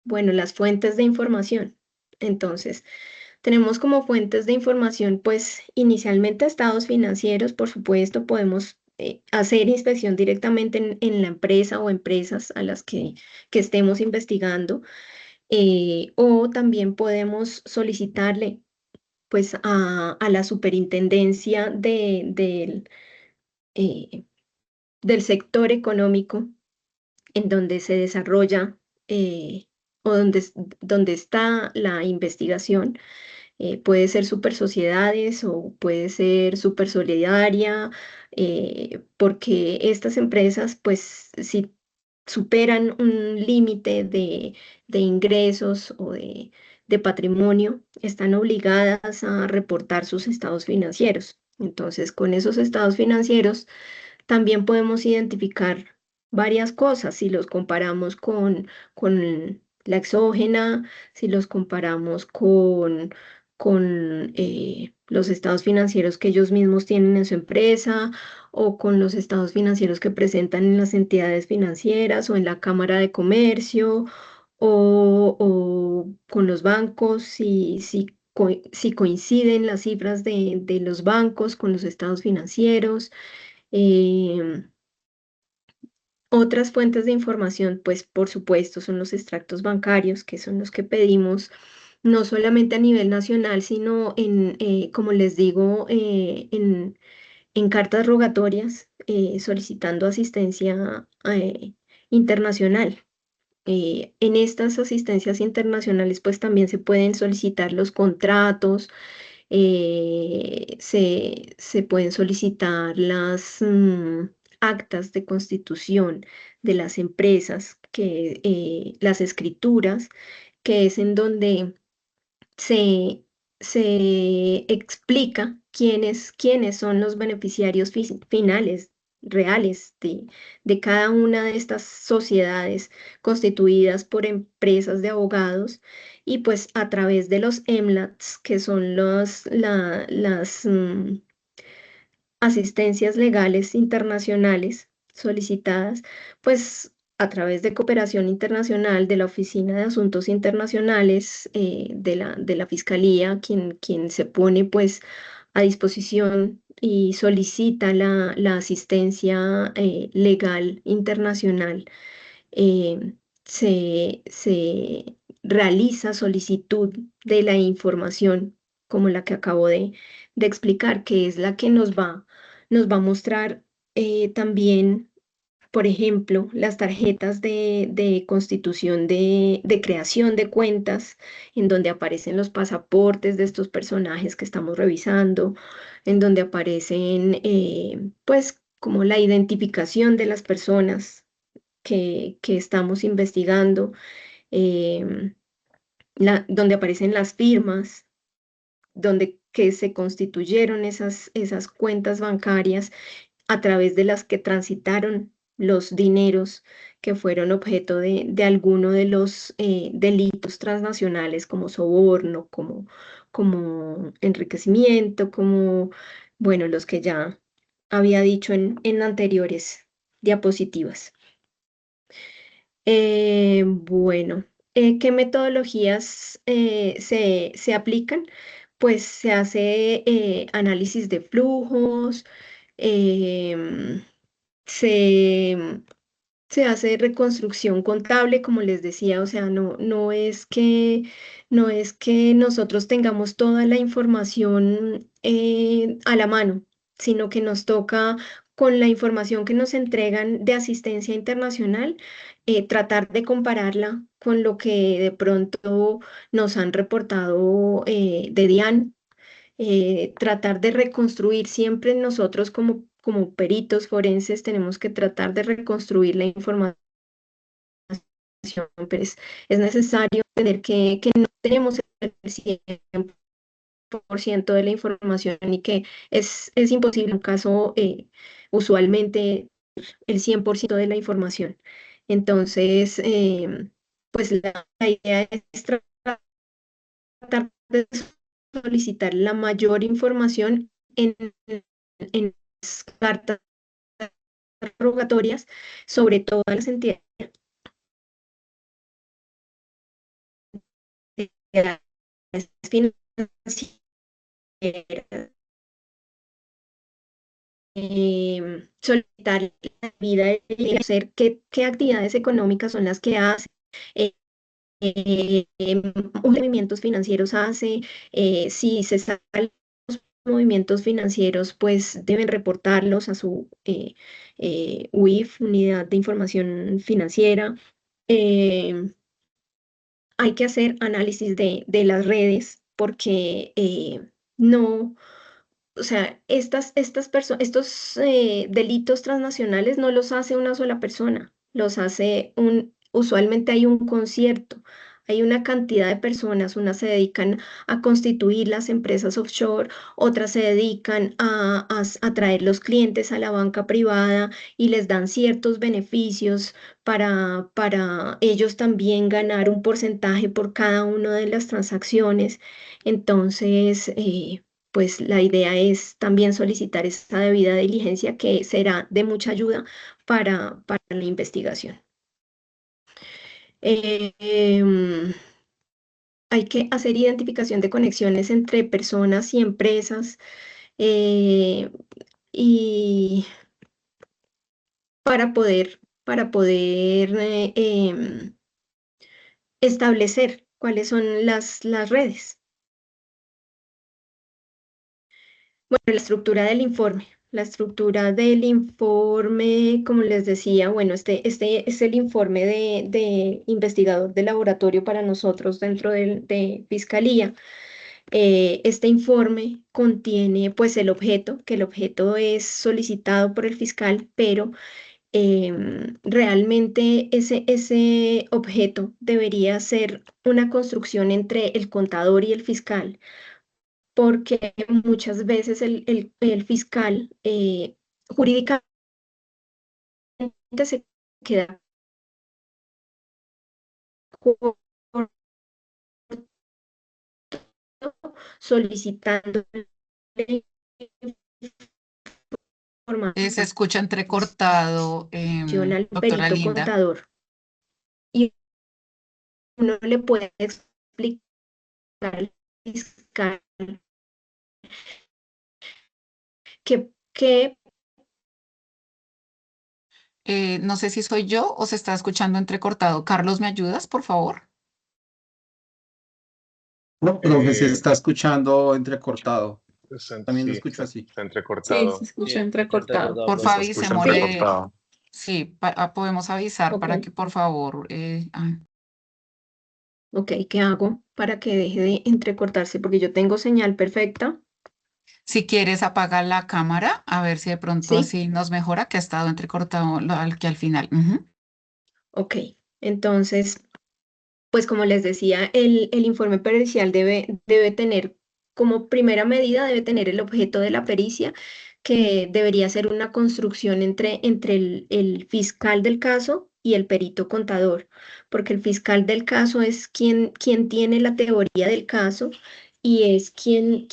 Bueno, las fuentes de información. Entonces, tenemos como fuentes de información, pues inicialmente estados financieros, por supuesto, podemos hacer inspección directamente en la empresa o empresas a las que estemos investigando, o también podemos solicitarle pues a la superintendencia eh, del sector económico en donde se desarrolla o donde está la investigación. Puede ser super sociedades o puede ser super solidaria, porque estas empresas, pues, si superan un límite de ingresos o de patrimonio, están obligadas a reportar sus estados financieros. Entonces, con esos estados financieros también podemos identificar varias cosas si los comparamos con la exógena, si los comparamos con los estados financieros que ellos mismos tienen en su empresa o con los estados financieros que presentan en las entidades financieras o en la Cámara de Comercio o con los bancos, si coinciden las cifras de los bancos con los estados financieros. Em, Otras fuentes de información, pues por supuesto, son los extractos bancarios, que son los que pedimos no solamente a nivel nacional, sino como les digo, en cartas rogatorias, solicitando asistencia internacional. En estas asistencias internacionales, pues también se pueden solicitar los contratos, se pueden solicitar las actas de constitución de las empresas, las escrituras, que es en donde se, se explica quiénes son los beneficiarios finales reales de cada una de estas sociedades constituidas por empresas de abogados y pues a través de los EMLATs, que son las asistencias legales internacionales solicitadas, pues a través de cooperación internacional de la Oficina de Asuntos Internacionales de la Fiscalía, quien se pone pues a disposición y solicita la asistencia legal internacional. eh, se realiza solicitud de la información como la que acabo de explicar, que es la que nos va a mostrar también, por ejemplo, las tarjetas de constitución de creación de cuentas, en donde aparecen los pasaportes de estos personajes que estamos revisando, en donde aparecen, pues, como la identificación de las personas que estamos investigando, em, donde aparecen las firmas, donde que se constituyeron esas cuentas bancarias a través de las que transitaron los dineros que fueron objeto de alguno de los delitos transnacionales como soborno, como enriquecimiento, como, bueno, los que ya había dicho en anteriores diapositivas. Bueno, ¿qué metodologías se aplican? Pues se hace análisis de flujos, em, se, se hace reconstrucción contable, como les decía, o sea, no es que nosotros tengamos toda la información a la mano, sino que nos toca con la información que nos entregan de asistencia internacional, tratar de compararla con lo que de pronto nos han reportado de DIAN, tratar de reconstruir siempre nosotros como peritos forenses tenemos que tratar de reconstruir la información, pero es necesario entender que no tenemos el 100% de la información y que es imposible en un caso usualmente el 100% de la información. Entonces, pues la idea es tratar de solicitar la mayor información en las cartas rogatorias sobre todas las entidades financieras, solicitar la vida y conocer qué actividades económicas son las que hace, eh, movimientos financieros hace, si se salen los movimientos financieros, pues deben reportarlos a su UIF, Unidad de Información Financiera. Eh, Hay que hacer análisis de las redes porque no, o sea, estos delitos transnacionales no los hace una sola persona, los hace usualmente hay un concierto, hay una cantidad de personas, unas se dedican a constituir las empresas offshore, otras se dedican a traer los clientes a la banca privada y les dan ciertos beneficios para ellos también ganar un porcentaje por cada una de las transacciones. Entonces, pues la idea es también solicitar esa debida diligencia que será de mucha ayuda para la investigación. Hay que hacer identificación de conexiones entre personas y empresas eh, y para poder establecer cuáles son las redes. Bueno, la estructura del informe. La estructura del informe, como les decía, bueno, este es el informe de investigador de laboratorio para nosotros dentro de Fiscalía. Este informe contiene pues el objeto, que el objeto es solicitado por el fiscal, pero realmente ese objeto debería ser una construcción entre el contador y el fiscal porque muchas veces el fiscal jurídicamente se queda corto solicitando la Se información escucha entrecortado, al doctora perito Linda. contador y uno le puede explicar al fiscal que No sé si soy yo o se está escuchando entrecortado. Carlos, ¿me ayudas, por favor? No, profe, se Eh, está escuchando entrecortado. También lo sí, escucho así. está Sí, se entrecortado. escucha Sí, escucha entrecortado. entrecortado, Porfa, Se profe. escucha sí, avisémosle. entrecortado. Sí, podemos avisar para ok, que por favor. ok, ¿qué hago para que deje de entrecortarse? Porque yo tengo señal perfecta, Si quieres, apaga la cámara, a ver si de pronto ¿sí? así nos mejora, que ha estado entrecortado que al final. Ujú. Ok, entonces, pues como les decía, el informe pericial debe tener, como primera medida, debe tener el objeto de la pericia, que debería ser una construcción entre el fiscal del caso y el perito contador, porque el fiscal del caso es quien tiene la teoría del caso y es quien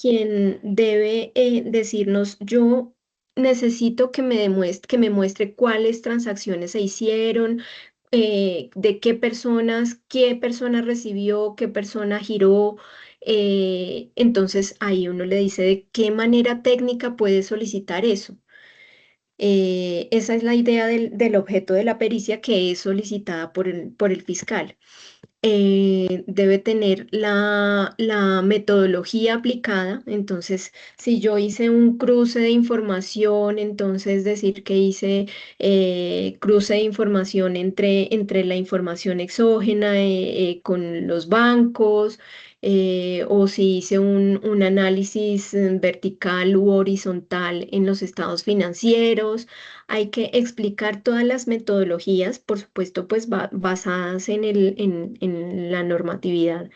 debe decirnos, yo necesito que me muestre cuáles transacciones se hicieron, de qué persona recibió, qué persona giró. Entonces ahí uno le dice de qué manera técnica puede solicitar eso. Esa es la idea del objeto de la pericia que es solicitada por el fiscal. Debe tener la metodología aplicada. Entonces, si yo hice un cruce de información, entonces decir que hice cruce de información entre la información exógena con los bancos, o si hice un análisis vertical u horizontal en los estados financieros. Hay que explicar todas las metodologías, por supuesto, pues basadas en la normatividad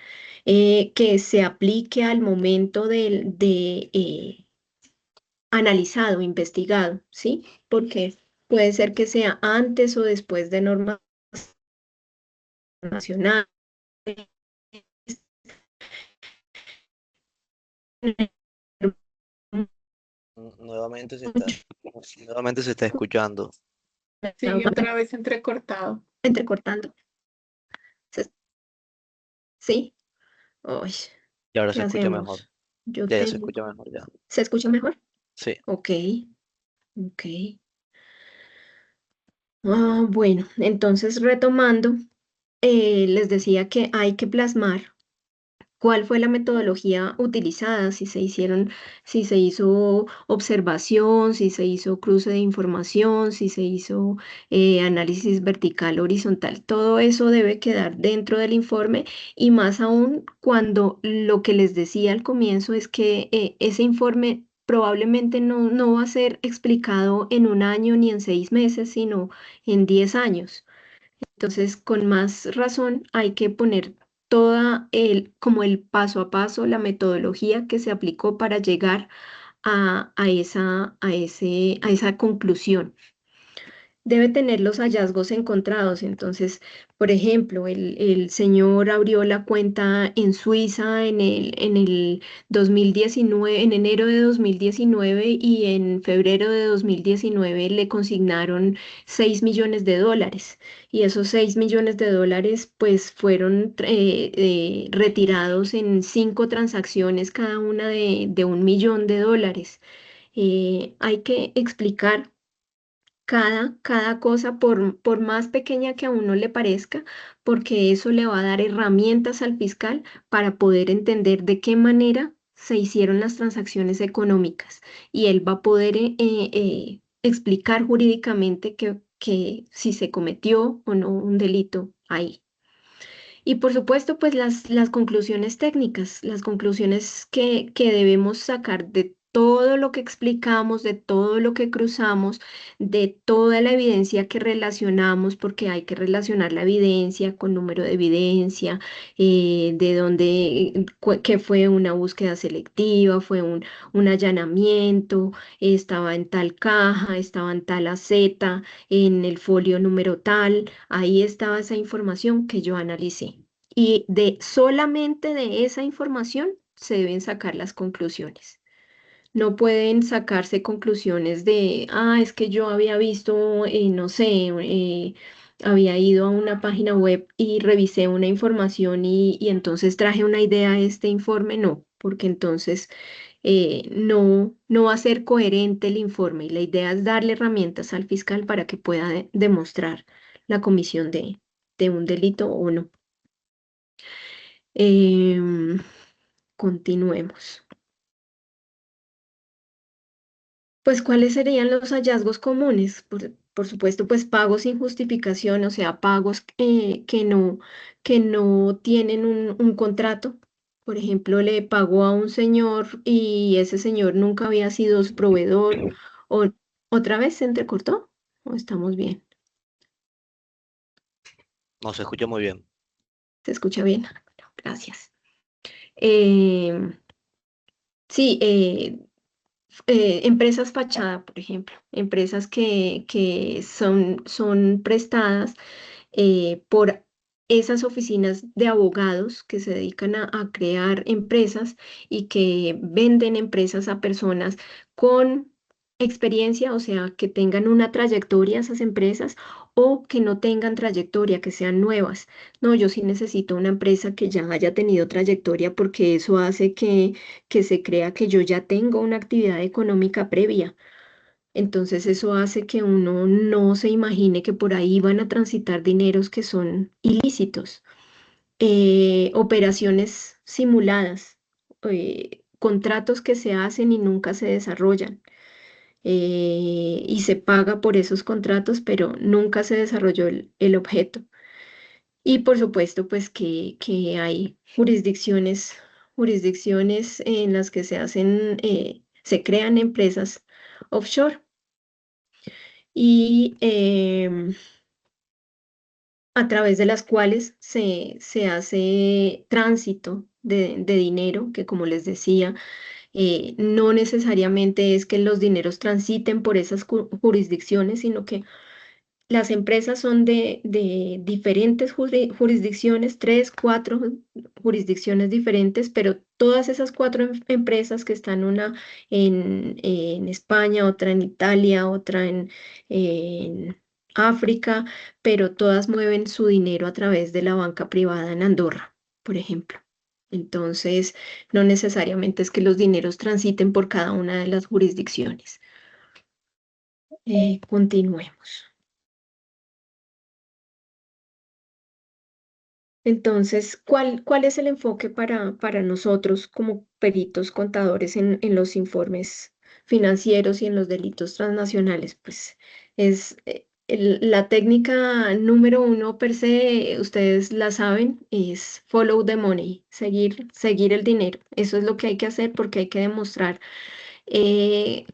que se aplique al momento analizado, investigado, ¿sí? Porque puede ser que sea antes o después de normas nacionales. Nuevamente se está escuchando. Sí, otra vez entrecortado. Entrecortando. ¿Sí? Uy, Y ahora ¿qué se escucha hacemos? mejor. Yo Ya se tengo. escucha mejor ya. ¿Se escucha mejor? Sí. Ok, ok. Bueno, entonces retomando, les decía que hay que plasmar cuál fue la metodología utilizada, si se hizo observación, si se hizo cruce de información, si se hizo análisis vertical, horizontal. Todo eso debe quedar dentro del informe y más aún cuando lo que les decía al comienzo es que ese informe probablemente no va a ser explicado en un año ni en 6 meses, sino en 10 años. Entonces, con más razón, hay que poner como el paso a paso, la metodología que se aplicó para llegar a esa conclusión. Debe tener los hallazgos encontrados. Entonces, por ejemplo, el señor abrió la cuenta en Suiza en el 2019, en enero de 2019 y en febrero de 2019 le consignaron 6 millones de dólares. Y esos 6 millones de dólares pues fueron retirados en 5 transacciones, cada una de 1 millón de dólares. Hay que explicar cada cosa, por más pequeña que a uno le parezca, porque eso le va a dar herramientas al fiscal para poder entender de qué manera se hicieron las transacciones económicas y él va a poder explicar jurídicamente que si se cometió o no un delito ahí. Y por supuesto, pues las conclusiones técnicas, las conclusiones que debemos sacar de todo lo que explicamos, de todo lo que cruzamos, de toda la evidencia que relacionamos, porque hay que relacionar la evidencia con número de evidencia, de dónde, que fue una búsqueda selectiva, fue un allanamiento, estaba en tal caja, estaba en tal aceta, en el folio número tal. Ahí estaba esa información que yo analicé. Y solamente de esa información se deben sacar las conclusiones. No pueden sacarse conclusiones es que yo había visto, no sé, había ido a una página web y revisé una información y entonces traje una idea a este informe. No, porque entonces no va a ser coherente el informe. Y la idea es darle herramientas al fiscal para que pueda demostrar la comisión de un delito o no. Continuemos. Pues, ¿cuáles serían los hallazgos comunes? Por supuesto, pues pagos sin justificación, o sea, pagos que no tienen un contrato. Por ejemplo, le pagó a un señor y ese señor nunca había sido su proveedor. O otra vez se entrecortó. ¿O estamos bien? No se escucha muy bien. ¿Se escucha bien? Bueno, gracias. Sí, empresas fachada, por ejemplo, empresas que son prestadas por esas oficinas de abogados que se dedican a crear empresas y que venden empresas a personas con experiencia, o sea, que tengan una trayectoria esas empresas o que no tengan trayectoria, que sean nuevas. No, yo sí necesito una empresa que ya haya tenido trayectoria porque eso hace que se crea que yo ya tengo una actividad económica previa. Entonces eso hace que uno no se imagine que por ahí van a transitar dineros que son ilícitos. Operaciones simuladas, contratos que se hacen y nunca se desarrollan. Y se paga por esos contratos, pero nunca se desarrolló el objeto. Y por supuesto, pues que hay jurisdicciones en las que se crean empresas offshore y a través de las cuales se hace tránsito de dinero, que como les decía, no necesariamente es que los dineros transiten por esas jurisdicciones, sino que las empresas son de diferentes jurisdicciones, tres, cuatro jurisdicciones diferentes, pero todas esas cuatro empresas que están una en España, otra en Italia, otra en África, pero todas mueven su dinero a través de la banca privada en Andorra, por ejemplo. Entonces, no necesariamente es que los dineros transiten por cada una de las jurisdicciones. Continuemos. Entonces, ¿cuál es el enfoque para nosotros como peritos contadores en los informes financieros y en los delitos transnacionales? Pues es la técnica número uno per se, ustedes la saben, es follow the money, seguir el dinero. Eso es lo que hay que hacer porque hay que demostrar eh,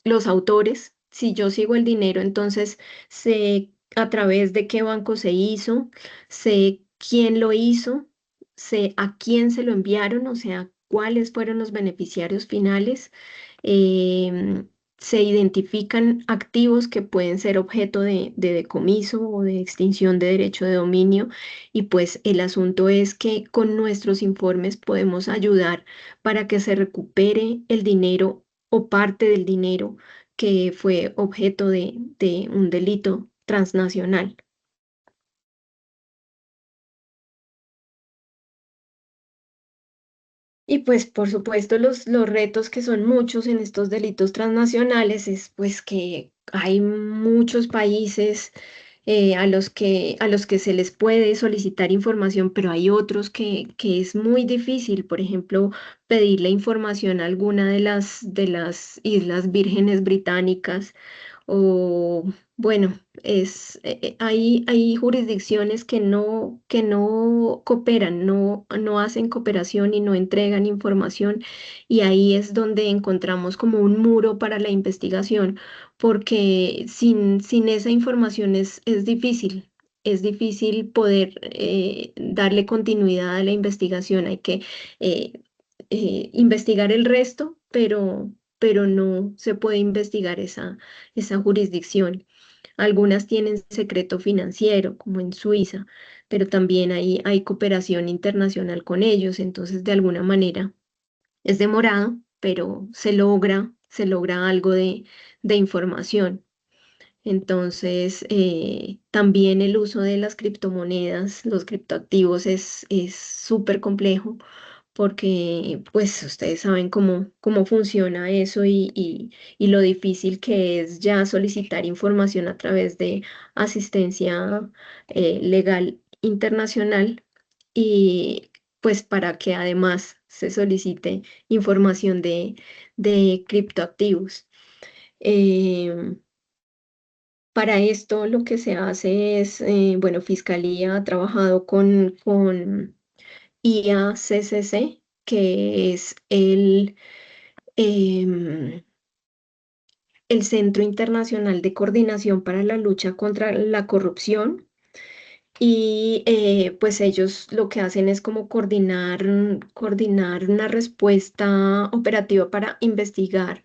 los autores. Si yo sigo el dinero, entonces sé a través de qué banco se hizo, sé quién lo hizo, sé a quién se lo enviaron, o sea, cuáles fueron los beneficiarios finales. Se identifican activos que pueden ser objeto de decomiso o de extinción de derecho de dominio y pues el asunto es que con nuestros informes podemos ayudar para que se recupere el dinero o parte del dinero que fue objeto de un delito transnacional. Y pues por supuesto los retos que son muchos en estos delitos transnacionales es pues que hay muchos países a los que se les puede solicitar información, pero hay otros que es muy difícil, por ejemplo, pedirle información a alguna de las Islas Vírgenes Británicas o bueno, hay jurisdicciones que no cooperan, no hacen cooperación y no entregan información, y ahí es donde encontramos como un muro para la investigación, porque sin esa información es difícil poder darle continuidad a la investigación. Hay que eh, investigar el resto, pero no se puede investigar esa jurisdicción. Algunas tienen secreto financiero, como en Suiza, pero también hay cooperación internacional con ellos, entonces de alguna manera es demorado, pero se logra algo de información. Entonces, también el uso de las criptomonedas, los criptoactivos es súper complejo porque pues ustedes saben cómo funciona eso y lo difícil que es ya solicitar información a través de asistencia legal internacional y pues para que además se solicite información de criptoactivos. Em, para esto lo que se hace es, bueno, Fiscalía ha trabajado con IACCC, que es em, el Centro Internacional de Coordinación para la Lucha contra la Corrupción, y pues ellos lo que hacen es como coordinar una respuesta operativa para investigar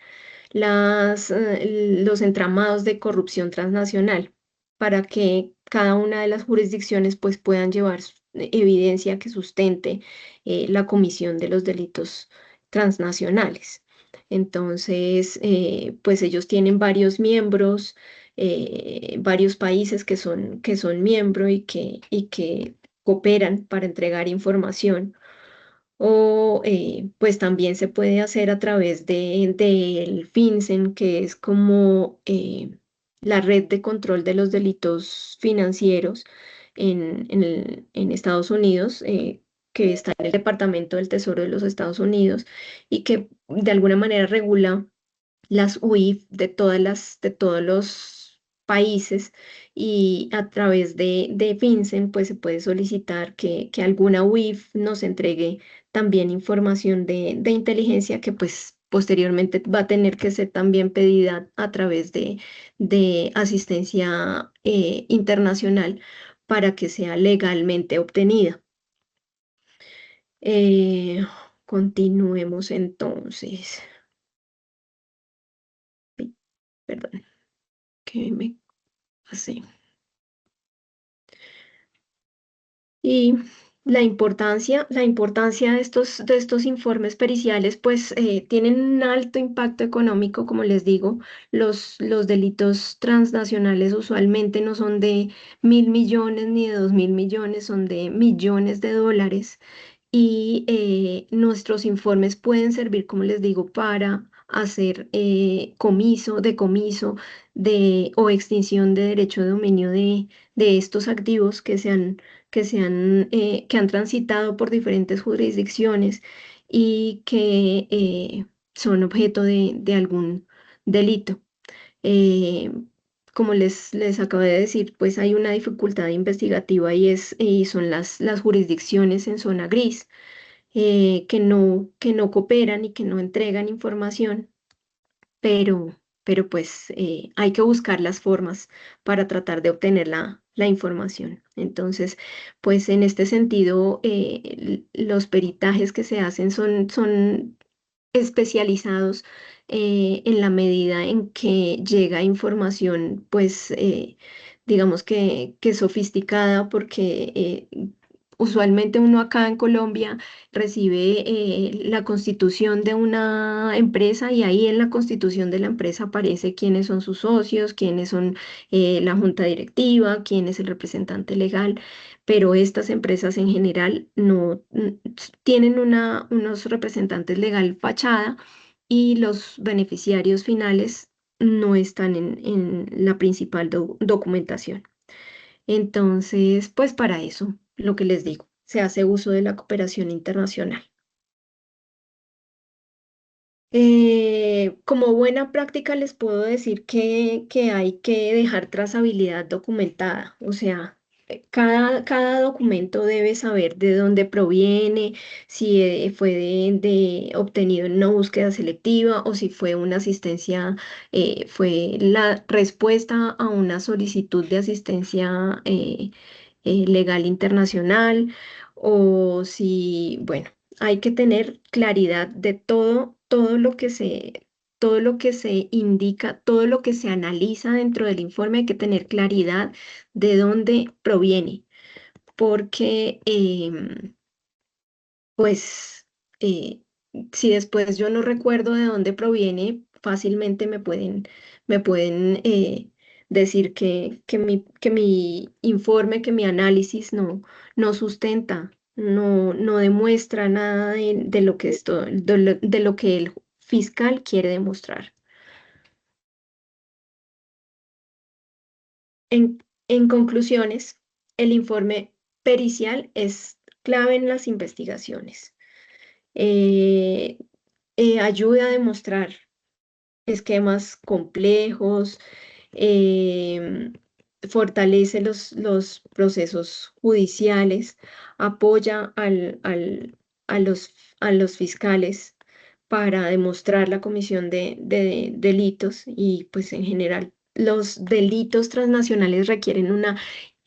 los entramados de corrupción transnacional, para que cada una de las jurisdicciones pues puedan llevar evidencia que sustente la comisión de los delitos transnacionales. Entonces, pues ellos tienen varios miembros, varios países que son miembros y que cooperan para entregar información. O pues también se puede hacer a través del FinCEN, que es como la red de control de los delitos financieros en Estados Unidos, que está en el Departamento del Tesoro de los Estados Unidos y que de alguna manera regula las UIF de todos los países, y a través de FinCEN pues se puede solicitar que alguna UIF nos entregue también información de inteligencia que pues posteriormente va a tener que ser también pedida a través de asistencia internacional para que sea legalmente obtenida. Eh, Continuemos entonces. Ay, perdón, que me pasé. Y la importancia de estos informes periciales, pues tienen un alto impacto económico, como les digo. Los delitos transnacionales usualmente no son de 1.000 millones ni de 2.000 millones, son de millones de dólares. Y nuestros informes pueden servir, como les digo, para hacer decomiso o extinción de derecho de dominio de estos activos que han transitado por diferentes jurisdicciones y que son objeto de algún delito. Eh, Como les acabo de decir, pues hay una dificultad investigativa y son las jurisdicciones en zona gris, que no cooperan y que no entregan información, pero pues hay que buscar las formas para tratar de obtener la información. Entonces, pues en este sentido, los peritajes que se hacen son especializados en la medida en que llega información, pues digamos que sofisticada, porque usualmente uno acá en Colombia recibe la constitución de una empresa, y ahí en la constitución de la empresa aparece quiénes son sus socios, quiénes son la junta directiva, quién es el representante legal, pero estas empresas en general no tienen unos representantes legal fachada, y los beneficiarios finales no están en la principal documentación. Entonces, pues para eso, lo que les digo, se hace uso de la cooperación internacional. Como buena práctica les puedo decir que hay que dejar trazabilidad documentada, o sea, cada documento debe saber de dónde proviene, si fue obtenido en una búsqueda selectiva o si fue una asistencia, fue la respuesta a una solicitud de asistencia legal internacional, o si, bueno, hay que tener claridad de todo lo que se indica, todo lo que se analiza dentro del informe. Hay que tener claridad de dónde proviene, porque pues eh, si después yo no recuerdo de dónde proviene, fácilmente me pueden decir que mi informe, que mi análisis no sustenta, no demuestra nada de lo que de lo que el fiscal quiere demostrar. En conclusiones, el informe pericial es clave en las investigaciones. eh, Ayuda a demostrar esquemas complejos, em, fortalece los procesos judiciales, apoya a los fiscales para demostrar la comisión de delitos, y pues en general los delitos transnacionales requieren una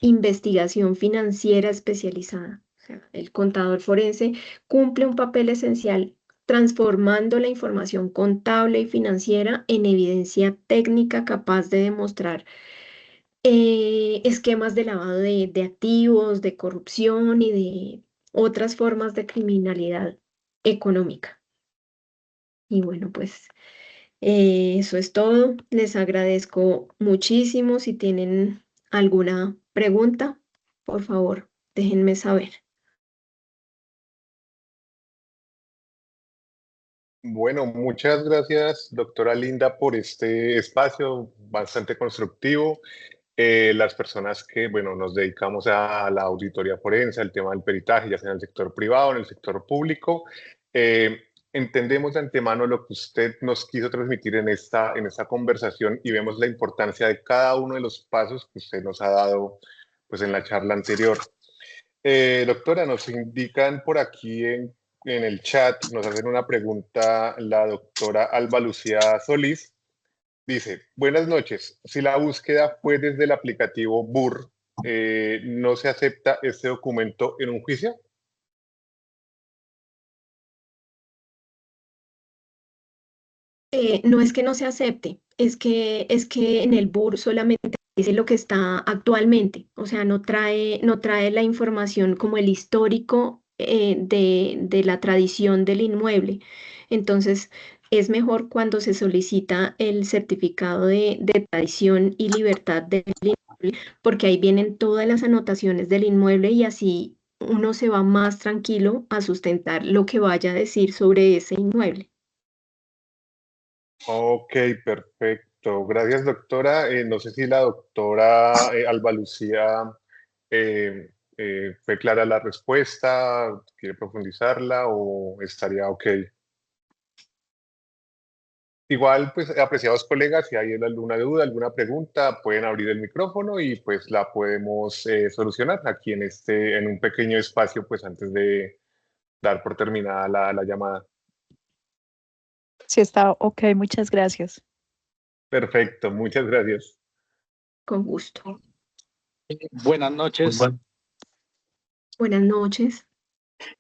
investigación financiera especializada. O sea, el contador forense cumple un papel esencial transformando la información contable y financiera en evidencia técnica capaz de demostrar esquemas de lavado de activos, de corrupción y de otras formas de criminalidad económica. Y bueno, pues eso es todo. Les agradezco muchísimo. Si tienen alguna pregunta, por favor, déjenme saber. Bueno, muchas gracias, doctora Linda, por este espacio bastante constructivo. Las personas que, bueno, nos dedicamos a la auditoría forense, al tema del peritaje, ya sea en el sector privado, en el sector público, entendemos de antemano lo que usted nos quiso transmitir en esta conversación y vemos la importancia de cada uno de los pasos que usted nos ha dado, pues, en la charla anterior. Doctora, nos indican por aquí en el chat, nos hacen una pregunta la doctora Alba Lucía Solís. Dice, buenas noches. Si la búsqueda fue desde el aplicativo BUR, ¿no se acepta este documento en un juicio? No es que no se acepte, es que en el BUR solamente dice lo que está actualmente, o sea, no trae la información como el histórico de la tradición del inmueble. Entonces, es mejor cuando se solicita el certificado de tradición y libertad del inmueble, porque ahí vienen todas las anotaciones del inmueble y así uno se va más tranquilo a sustentar lo que vaya a decir sobre ese inmueble. Ok, perfecto. Gracias, doctora. No sé si la doctora Alba Lucía fue clara la respuesta, quiere profundizarla o estaría ok. Igual, pues, apreciados colegas, si hay alguna duda, alguna pregunta, pueden abrir el micrófono y pues la podemos solucionar aquí en un pequeño espacio, pues antes de dar por terminada la llamada. Sí, está ok, muchas gracias. Perfecto, muchas gracias. Con gusto. Buenas noches. Buenas noches.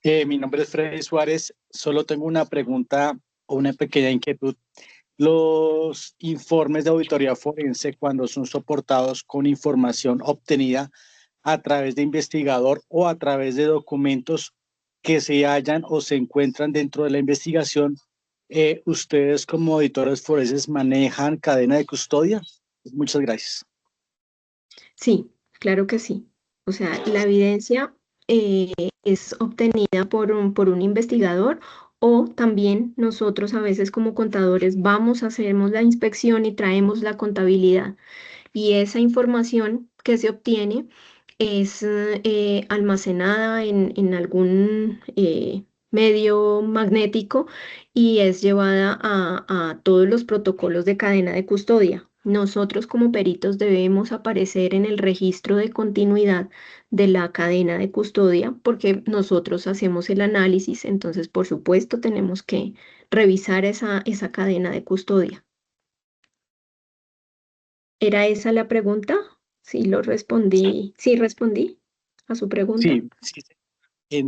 Mi nombre es Freddy Suárez. Solo tengo una pregunta o una pequeña inquietud. Los informes de auditoría forense, cuando son soportados con información obtenida a través de investigador o a través de documentos que se hallan o se encuentran dentro de la investigación, ¿ustedes como auditores forenses manejan cadena de custodia? Muchas gracias. Sí, claro que sí. O sea, la evidencia es obtenida por un investigador o también nosotros a veces como contadores vamos, hacemos la inspección y traemos la contabilidad. Y esa información que se obtiene es almacenada en algún medio magnético y es llevada a todos los protocolos de cadena de custodia. Nosotros como peritos debemos aparecer en el registro de continuidad de la cadena de custodia porque nosotros hacemos el análisis, entonces por supuesto tenemos que revisar esa cadena de custodia. ¿Era esa la pregunta? Sí, lo respondí. Sí, respondí a su pregunta.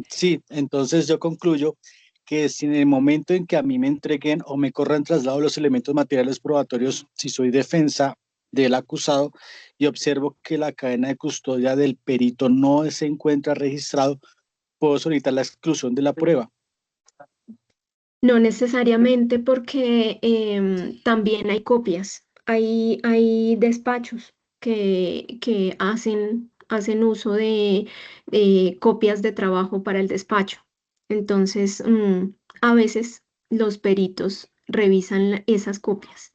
Sí, entonces yo concluyo que si en el momento en que a mí me entreguen o me corran traslado los elementos materiales probatorios, si soy defensa del acusado y observo que la cadena de custodia del perito no se encuentra registrado, puedo solicitar la exclusión de la prueba. No necesariamente porque también hay copias, hay despachos que hacen uso de copias de trabajo para el despacho. Entonces, a veces los peritos revisan esas copias.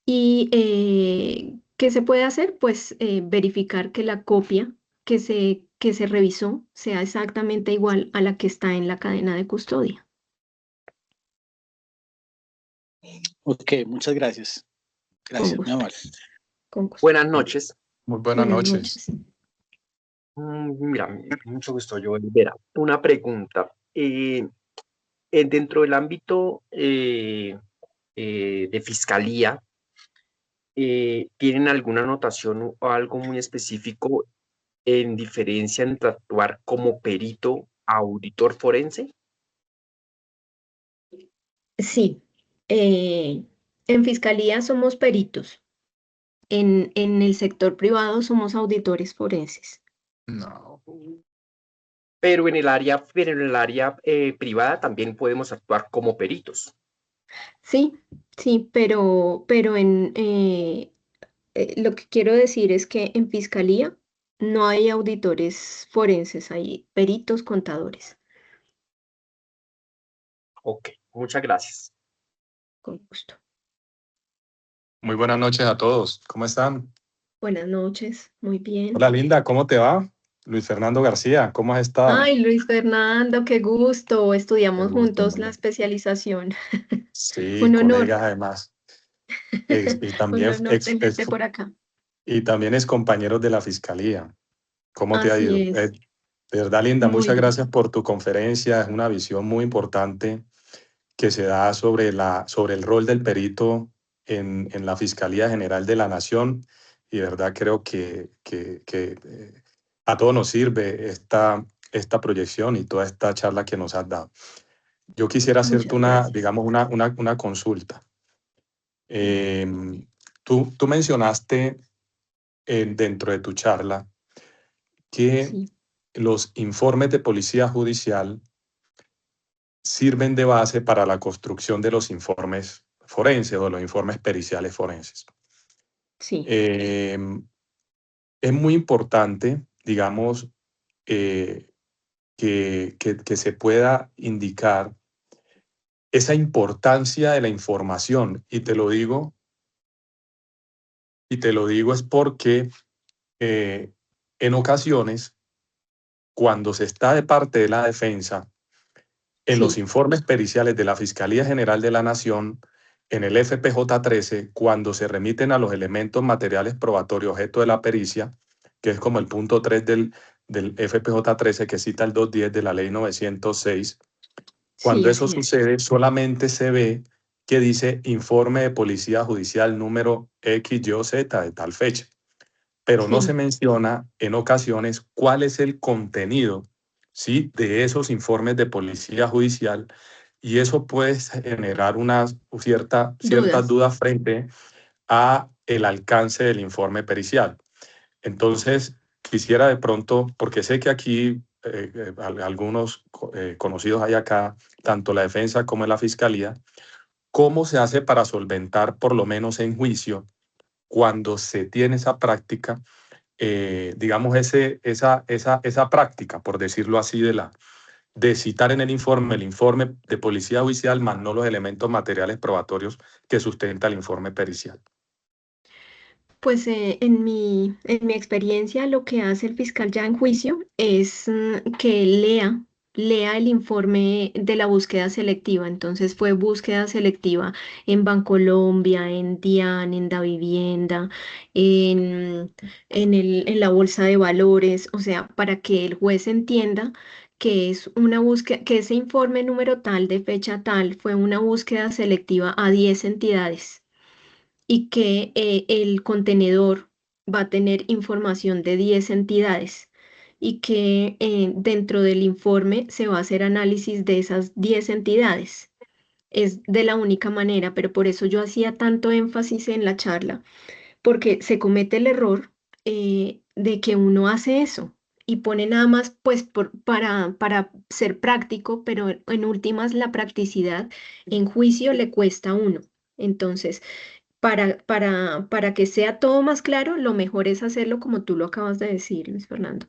¿Y qué se puede hacer? Pues verificar que la copia que se revisó sea exactamente igual a la que está en la cadena de custodia. Ok, muchas gracias. Gracias, mi amor. Buenas noches. Muy buenas noches. Mira, mucho gusto, yo Vera. Una pregunta. Dentro del ámbito de fiscalía, ¿tienen alguna anotación o algo muy específico en diferencia entre actuar como perito a auditor forense? Sí, en fiscalía somos peritos, en el sector privado somos auditores forenses. No. Pero en el área privada también podemos actuar como peritos. Sí, sí, pero lo que quiero decir es que en fiscalía no hay auditores forenses, hay peritos contadores. Ok, muchas gracias. Con gusto. Muy buenas noches a todos. ¿Cómo están? Buenas noches, muy bien. Hola Linda, ¿cómo te va? Luis Fernando García, ¿cómo has estado? Ay, Luis Fernando, qué gusto. Qué Estudiamos gusto, juntos muy la bien. especialización. Sí, Un honor, colegas además. Y un también honor tenerte por acá. y también es compañeros de la Fiscalía. ¿Cómo te ha Así ido? es, De verdad, Linda, muy muchas bien. gracias por tu conferencia. Es una visión muy importante que se da sobre el rol del perito en la Fiscalía General de la Nación. Y de verdad creo que a todos nos sirve esta proyección y toda esta charla que nos has dado. Yo quisiera hacerte Muchas gracias. digamos, una consulta. Tú mencionaste dentro de tu charla que Sí, los informes de policía judicial sirven de base para la construcción de los informes forenses o los informes periciales forenses. sí, Eh, es muy importante, digamos, que se pueda indicar esa importancia de la información. Y te lo digo es porque en ocasiones, cuando se está de parte de la defensa, en los sí, informes periciales de la Fiscalía General de la Nación, en el FPJ-13, cuando se remiten a los elementos materiales probatorios objeto de la pericia, que es como el punto 3 del FPJ-13 que cita el 210 de la Ley 906, sí, cuando eso así es. sucede, solamente se ve que dice informe de policía judicial número X, Y o Z de tal fecha, pero no se Sí, menciona en ocasiones cuál es el contenido, ¿sí?, de esos informes de policía judicial, y eso puede generar ciertas dudas. dudas frente a el alcance del informe pericial. Entonces, quisiera de pronto, porque sé que aquí algunos conocidos hay acá, tanto la defensa como la fiscalía, ¿cómo se hace para solventar, por lo menos en juicio, cuando se tiene esa práctica, digamos, esa práctica, por decirlo así, de citar en el informe de policía judicial, más no los elementos materiales probatorios que sustenta el informe pericial? Pues en mi experiencia lo que hace el fiscal ya en juicio es que lea el informe de la búsqueda selectiva. Entonces fue búsqueda selectiva en Bancolombia, en DIAN, en Davivienda, en, en la bolsa de valores, o sea, para que el juez entienda que es una búsqueda, que ese informe número tal de fecha tal fue una búsqueda selectiva a 10 entidades y que el contenedor va a tener información de 10 entidades y que dentro del informe se va a hacer análisis de esas 10 entidades. Es de la única manera, pero por eso yo hacía tanto énfasis en la charla, porque se comete el error de que uno hace eso y pone nada más pues para ser práctico, pero en últimas la practicidad en juicio le cuesta a uno. Entonces, para que sea todo más claro, lo mejor es hacerlo como tú lo acabas de decir, Luis Fernando.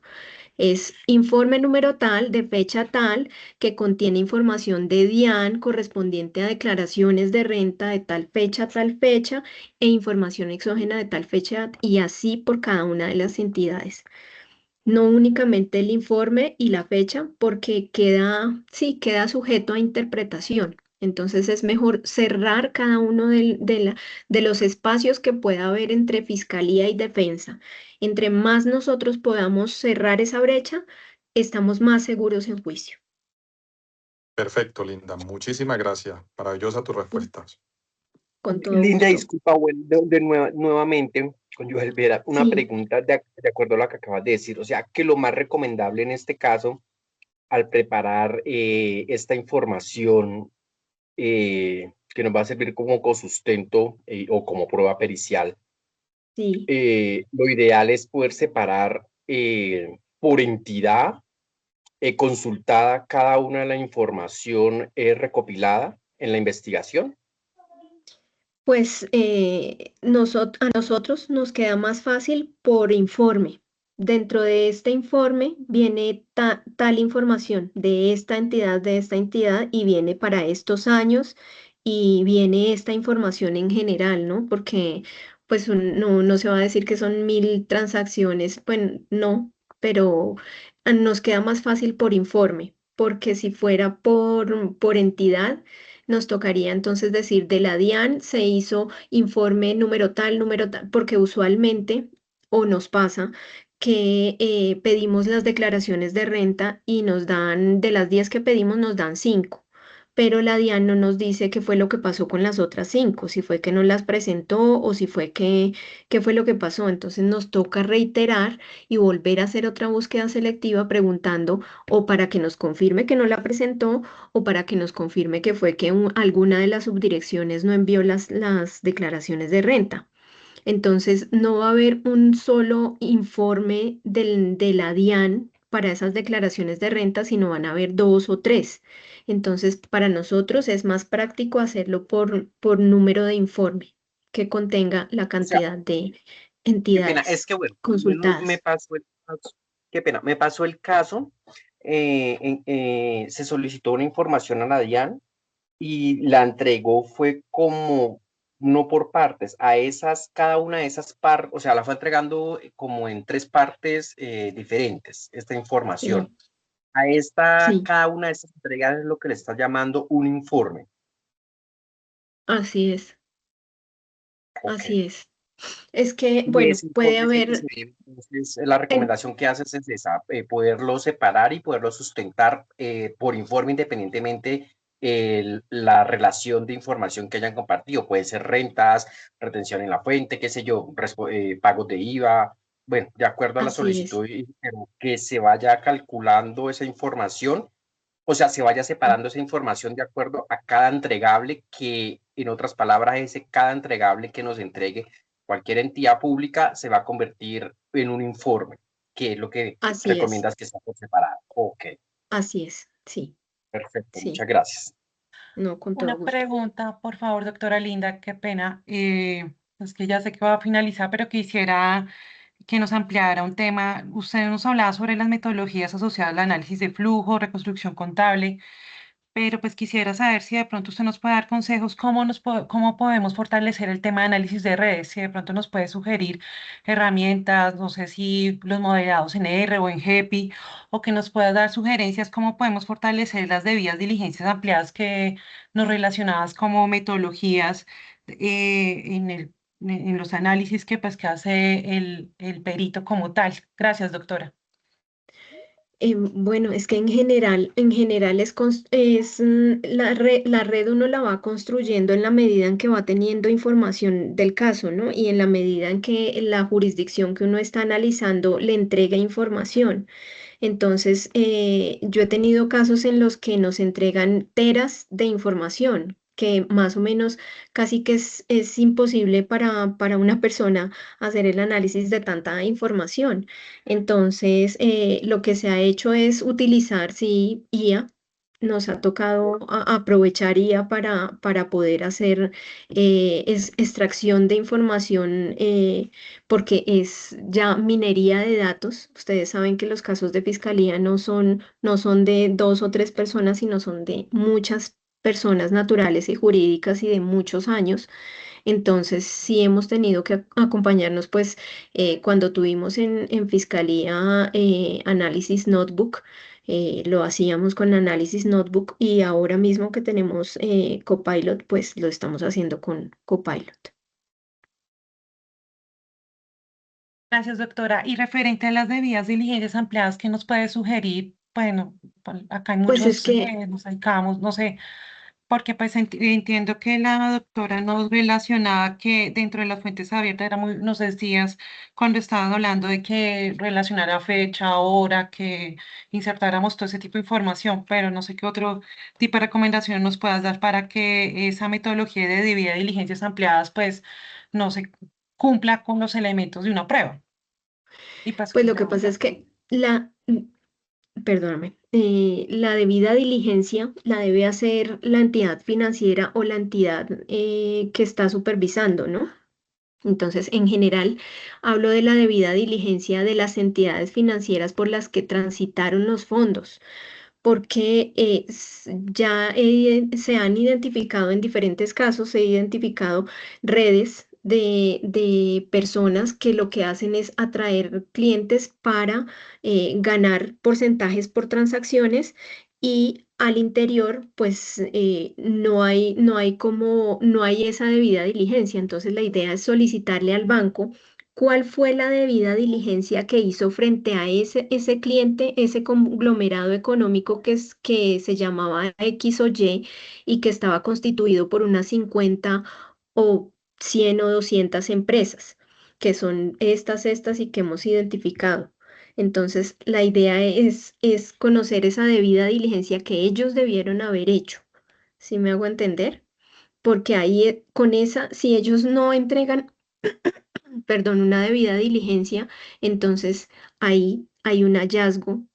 Es informe número tal, de fecha tal, que contiene información de DIAN correspondiente a declaraciones de renta de tal fecha, e información exógena de tal fecha, y así por cada una de las entidades. No únicamente el informe y la fecha, porque sí, queda sujeto a interpretación. Entonces es mejor cerrar cada uno de los espacios que pueda haber entre fiscalía y defensa. Entre más nosotros podamos cerrar esa brecha, estamos más seguros en juicio. Perfecto, Linda. Muchísimas gracias. Maravillosa tu respuesta. Con todo Linda, gusto. disculpa, bueno, nuevamente, con Joel Vera, una Sí. pregunta de acuerdo a lo que acabas de decir. O sea, que lo más recomendable en este caso, al preparar esta información que nos va a servir como cosustento o como prueba pericial, Sí. lo ideal es poder separar por entidad consultada cada una de la información recopilada en la investigación. Pues a nosotros nos queda más fácil por informe. Dentro de este informe viene tal información de esta entidad, y viene para estos años y viene esta información en general, ¿no? Porque pues no se va a decir que son 1000 transacciones, pues no, pero nos queda más fácil por informe, porque si fuera por entidad, nos tocaría entonces decir de la DIAN se hizo informe número tal, porque usualmente o nos pasa que pedimos las declaraciones de renta y nos dan, de las 10 que pedimos, nos dan 5. Pero la DIAN no nos dice qué fue lo que pasó con las otras 5, si fue que no las presentó o si fue qué fue lo que pasó. Entonces nos toca reiterar y volver a hacer otra búsqueda selectiva preguntando o para que nos confirme que no la presentó o para que nos confirme que fue que alguna de las subdirecciones no envió las declaraciones de renta. Entonces, no va a haber un solo informe de la DIAN para esas declaraciones de renta, sino van a haber 2 o 3. Entonces, para nosotros es más práctico hacerlo por número de informe que contenga la O sea, cantidad de qué pena, entidades es que bueno, me consultadas. pasó el caso, qué pena, me pasó el caso, se solicitó una información a la DIAN y la entregó fue como, no por partes, a esas, cada una de esas partes, o sea, la fue entregando como en 3 partes diferentes, esta información. Sí, A esta, sí, cada una de estas entregas es lo que le está llamando un informe. así es, Ok. así es. Es que, Y bueno, ese puede informe es el que se haber, debe, entonces, la recomendación que haces es esa, poderlo separar y poderlo sustentar por informe independientemente la relación de información que hayan compartido. Puede ser rentas, retención en la fuente, qué sé yo, pagos de IVA, bueno, de acuerdo a la así es. solicitud, pero que se vaya calculando esa información, o sea, se vaya separando esa información de acuerdo a cada entregable que, en otras palabras, cada entregable que nos entregue cualquier entidad pública se va a convertir en un informe, que es lo que Así es, recomiendas que sea por separado. Ok, así es, sí, perfecto, sí, muchas gracias. no, con todo Una gusto. pregunta, por favor, doctora Linda, qué pena. Es que ya sé que va a finalizar, pero quisiera que nos ampliara un tema. Usted nos hablaba sobre las metodologías asociadas al análisis de flujo, reconstrucción contable, pero pues quisiera saber si de pronto usted nos puede dar consejos, cómo podemos fortalecer el tema de análisis de redes, si de pronto nos puede sugerir herramientas, no sé si los modelados en R o en GEPI, o que nos pueda dar sugerencias, cómo podemos fortalecer las debidas diligencias ampliadas que nos relacionadas como metodologías en los análisis que pues que hace el perito como tal. Gracias, doctora. Bueno, es que en general la red uno la va construyendo en la medida en que va teniendo información del caso, ¿no? Y en la medida en que la jurisdicción que uno está analizando le entrega información. Entonces, yo he tenido casos en los que nos entregan teras de información, que más o menos casi que es imposible para una persona hacer el análisis de tanta información. Entonces, lo que se ha hecho es utilizar, sí, IA. Nos ha tocado aprovechar IA para poder hacer extracción de información, porque es ya minería de datos. Ustedes saben que los casos de fiscalía no son de 2 o 3 personas, sino son de muchas personas naturales y jurídicas y de muchos años. Entonces, sí hemos tenido que acompañarnos, pues, cuando tuvimos en Fiscalía Análisis Notebook, lo hacíamos con Análisis Notebook, y ahora mismo que tenemos Copilot, pues lo estamos haciendo con Copilot. Gracias, doctora. Y referente a las debidas diligencias ampliadas, ¿qué nos puede sugerir? Bueno, acá hay Pues es muchos que nos dedicamos, no sé, porque pues entiendo que la doctora nos relacionaba que dentro de las fuentes abiertas era nos decías cuando estabas hablando de que relacionara fecha, hora, que insertáramos todo ese tipo de información, pero no sé qué otro tipo de recomendación nos puedas dar para que esa metodología de debida diligencias ampliadas pues no se cumpla con los elementos de una prueba. Y pues, Pues lo que pasa es que perdóname, la debida diligencia la debe hacer la entidad financiera o la entidad que está supervisando, ¿no? Entonces, en general, hablo de la debida diligencia de las entidades financieras por las que transitaron los fondos, porque ya se han identificado en diferentes casos, se han identificado redes de personas que lo que hacen es atraer clientes para ganar porcentajes por transacciones y al interior, pues no hay esa debida diligencia. Entonces, la idea es solicitarle al banco cuál fue la debida diligencia que hizo frente a ese cliente, ese conglomerado económico que se llamaba X o y que estaba constituido por unas 50 o 100 o 200 empresas, que son estas y que hemos identificado. Entonces, la idea es conocer esa debida diligencia que ellos debieron haber hecho. ¿Sí me hago entender? Porque ahí con esa, si ellos no entregan perdón, una debida diligencia, entonces ahí hay un hallazgo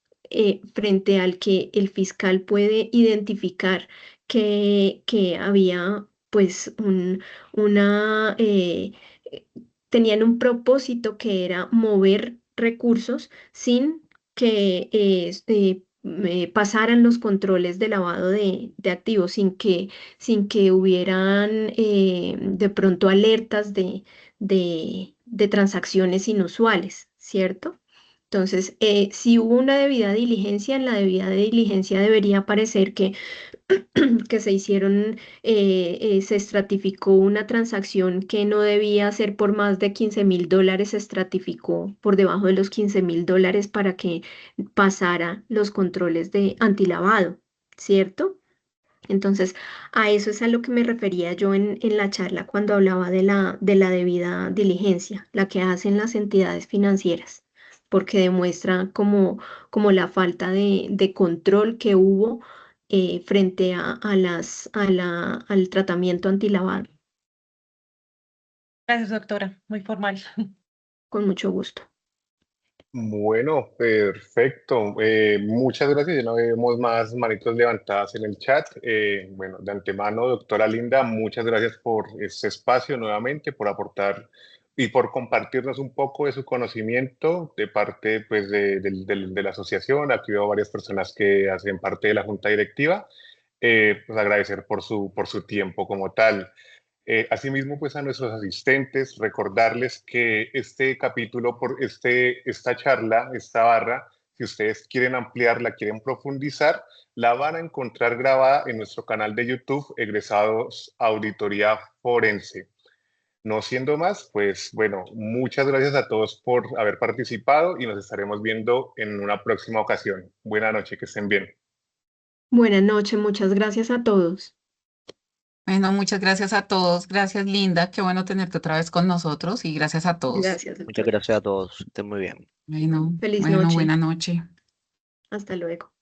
frente al que el fiscal puede identificar que había pues tenían un propósito que era mover recursos sin que pasaran los controles de lavado de activos, sin que hubieran de pronto alertas de transacciones inusuales, ¿cierto? Entonces, si hubo una debida diligencia, en la debida diligencia debería aparecer que se hicieron, se estratificó una transacción que no debía ser por más de $15.000, se estratificó por debajo de los $15.000 para que pasara los controles de antilavado, ¿cierto? Entonces, a eso es a lo que me refería yo en la charla cuando hablaba de la debida diligencia, la que hacen las entidades financieras, porque demuestra como la falta de control que hubo frente al tratamiento antilavado. gracias, doctora, muy formal. Con mucho gusto. Bueno, perfecto. Muchas gracias. Ya no vemos más manitos levantadas en el chat. Bueno, de antemano, doctora Linda, muchas gracias por este espacio nuevamente, por aportar y por compartirnos un poco de su conocimiento de parte pues, de la asociación. Aquí veo varias personas que hacen parte de la junta directiva. Pues agradecer por su tiempo como tal. Asimismo, pues a nuestros asistentes, recordarles que este capítulo, esta charla, esta barra, si ustedes quieren ampliarla, quieren profundizar, la van a encontrar grabada en nuestro canal de YouTube, Egresados Auditoría Forense. No siendo más, pues bueno, muchas gracias a todos por haber participado y nos estaremos viendo en una próxima ocasión. Buenas noches, que estén bien. Buenas noches, muchas gracias a todos. Bueno, muchas gracias a todos. Gracias, Linda. Qué bueno tenerte otra vez con nosotros y gracias a todos. Gracias, Muchas doctora. gracias a todos. Estén muy bien. Feliz Bueno, noche. buena noche. Hasta luego.